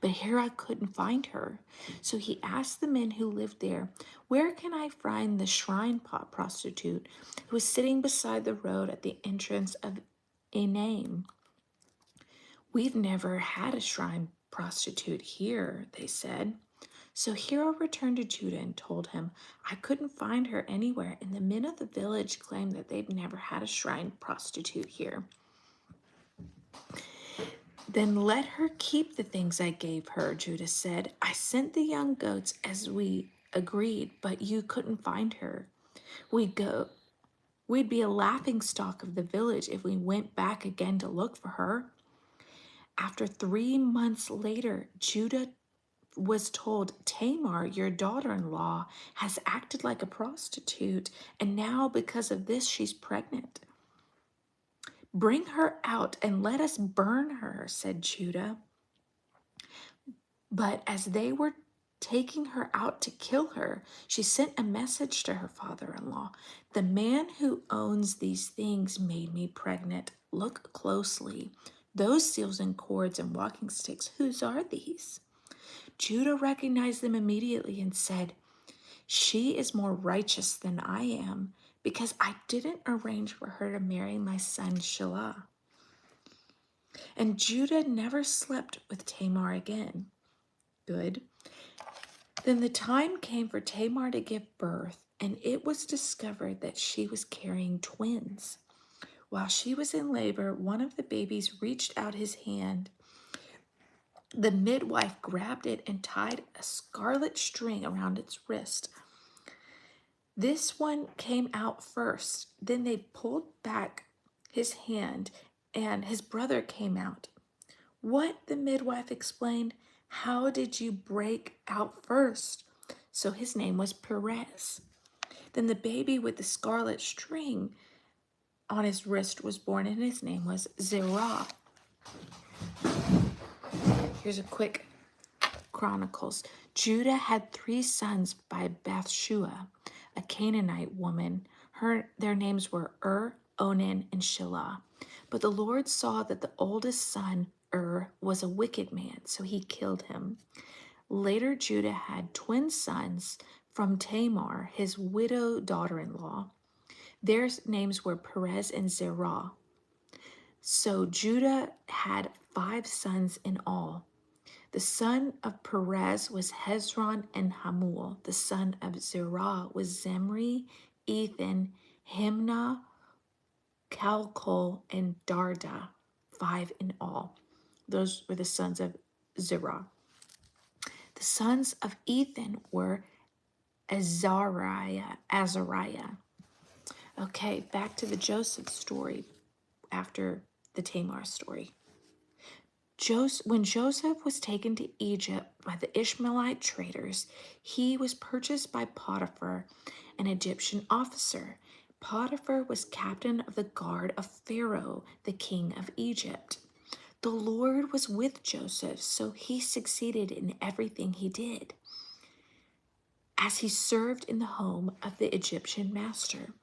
But Hira couldn't find her. So he asked the men who lived there, where can I find the shrine prostitute who was sitting beside the road at the entrance of Enaim? We've never had a shrine prostitute here, they said. So Hira returned to Judah and told him, I couldn't find her anywhere, and the men of the village claimed that they've never had a shrine prostitute here. Then let her keep the things I gave her, Judah said. I sent the young goats as we agreed, but you couldn't find her. We'd be a laughingstock of the village if we went back again to look for her. After 3 months later, Judah was told, Tamar, your daughter-in-law, has acted like a prostitute, and now because of this, she's pregnant. Bring her out and let us burn her, said Judah. But as they were taking her out to kill her, she sent a message to her father-in-law. The man who owns these things made me pregnant. Look closely. Those seals and cords and walking sticks, whose are these? Judah recognized them immediately and said, she is more righteous than I am, because I didn't arrange for her to marry my son Shelah. And Judah never slept with Tamar again. Good. Then the time came for Tamar to give birth, and it was discovered that she was carrying twins. While she was in labor, one of the babies reached out his hand. The midwife grabbed it and tied a scarlet string around its wrist. This one came out first. Then they pulled back his hand, and his brother came out. What? The midwife explained. How did you break out first? So his name was Perez. Then the baby with the scarlet string on his wrist was born, and his name was Zerah. Here's a quick Chronicles. Judah had 3 sons by Bathshua, a Canaanite woman. Their names were Onan, and Shelah. But the Lord saw that the oldest son, was a wicked man, so he killed him. Later, Judah had twin sons from Tamar, his widow daughter-in-law. Their names were Perez and Zerah. So Judah had 5 sons in all. The son of Perez was Hezron and Hamul. The son of Zerah was Zimri, Ethan, Himnah, Calcol, and Darda, 5 in all. Those were the sons of Zerah. The sons of Ethan were Azariah. Okay, back to the Joseph story after the Tamar story. When Joseph was taken to Egypt by the Ishmaelite traders, he was purchased by Potiphar, an Egyptian officer. Potiphar was captain of the guard of Pharaoh, the king of Egypt. The Lord was with Joseph, so he succeeded in everything he did. As he served in the home of the Egyptian master,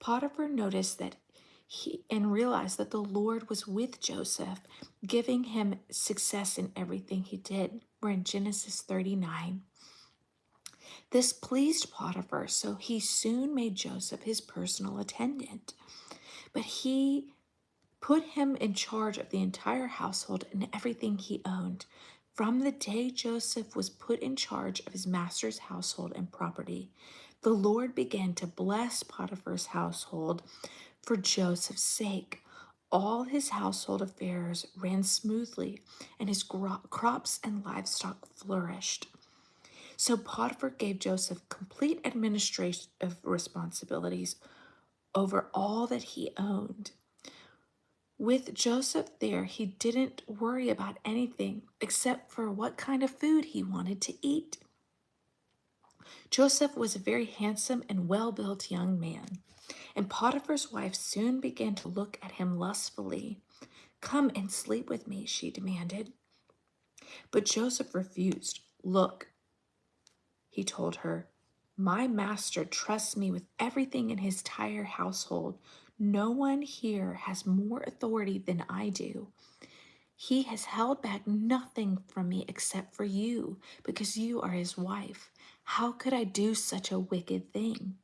Potiphar noticed that and realized that the Lord was with Joseph, giving him success in everything he did. We're in Genesis 39. This pleased Potiphar, so he soon made Joseph his personal attendant. But he put him in charge of the entire household and everything he owned. From the day Joseph was put in charge of his master's household and property, the Lord began to bless Potiphar's household for Joseph's sake. All his household affairs ran smoothly, and his crops and livestock flourished. So Potiphar gave Joseph complete administrative responsibilities over all that he owned. With Joseph there, he didn't worry about anything except for what kind of food he wanted to eat. Joseph was a very handsome and well-built young man, and Potiphar's wife soon began to look at him lustfully. "Come and sleep with me," she demanded. But Joseph refused. "Look," he told her, "my master trusts me with everything in his entire household. No one here has more authority than I do. He has held back nothing from me except for you, because you are his wife. How could I do such a wicked thing?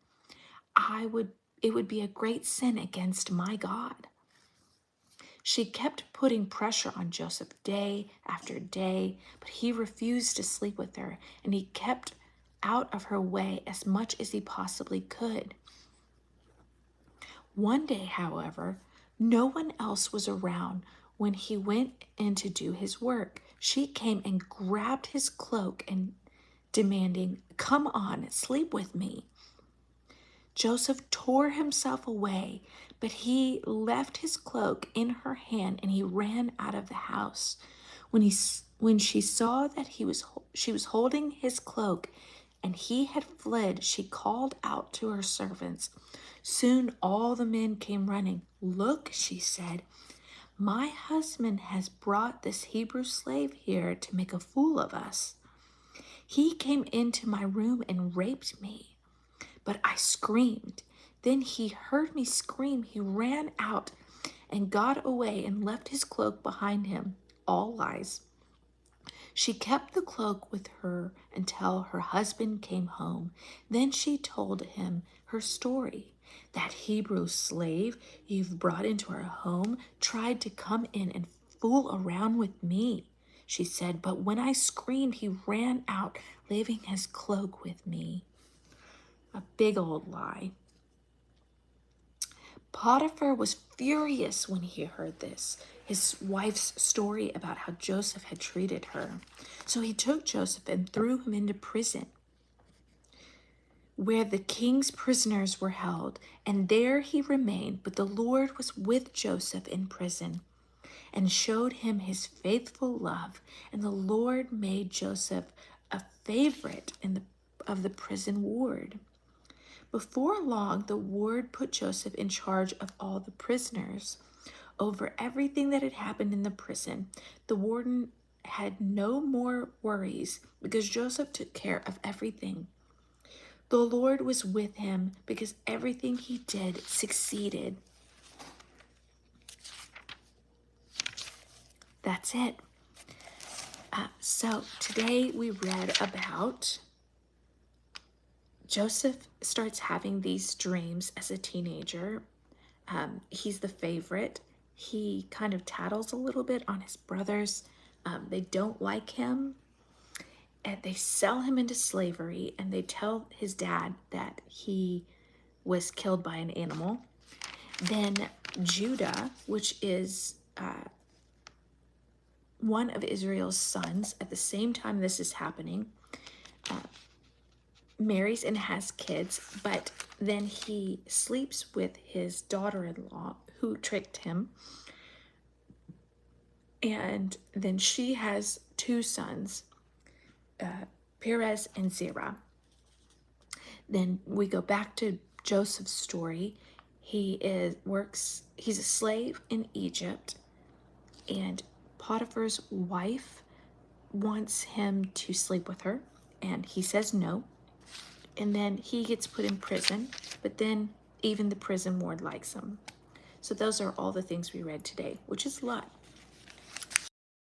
It would be a great sin against my God." She kept putting pressure on Joseph day after day, but he refused to sleep with her, and he kept out of her way as much as he possibly could. One day, however, no one else was around when he went in to do his work. She came and grabbed his cloak and demanding, "Come on, sleep with me." Joseph tore himself away, but he left his cloak in her hand and he ran out of the house. When she saw that she was holding his cloak and he had fled, she called out to her servants. Soon all the men came running. "Look," she said, "my husband has brought this Hebrew slave here to make a fool of us. He came into my room and raped me." But I screamed. Then he heard me scream. He ran out and got away and left his cloak behind him. All lies. She kept the cloak with her until her husband came home. Then she told him her story. "That Hebrew slave you've brought into our home tried to come in and fool around with me," she said, but when I screamed, he ran out, leaving his cloak with me. A big old lie. Potiphar was furious when he heard this, his wife's story about how Joseph had treated her. So he took Joseph and threw him into prison, where the king's prisoners were held, and there he remained. But the Lord was with Joseph in prison and showed him his faithful love, and the Lord made Joseph a favorite of the prison ward. Before long, the ward put Joseph in charge of all the prisoners. Over everything that had happened in the prison, the warden had no more worries because Joseph took care of everything. The Lord was with him because everything he did succeeded. That's it. So today we read about Joseph starts having these dreams as a teenager. He's the favorite. He kind of tattles a little bit on his brothers. They don't like him, and they sell him into slavery, and they tell his dad that he was killed by an animal. Then Judah, which is one of Israel's sons, at the same time this is happening, marries and has kids, but then he sleeps with his daughter-in-law who tricked him. And then she has two sons, Perez and Zerah. Then we go back to Joseph's story. He's a slave in Egypt, and Potiphar's wife wants him to sleep with her, and he says no. And then he gets put in prison, but then even the prison ward likes him. So those are all the things we read today, which is a lot.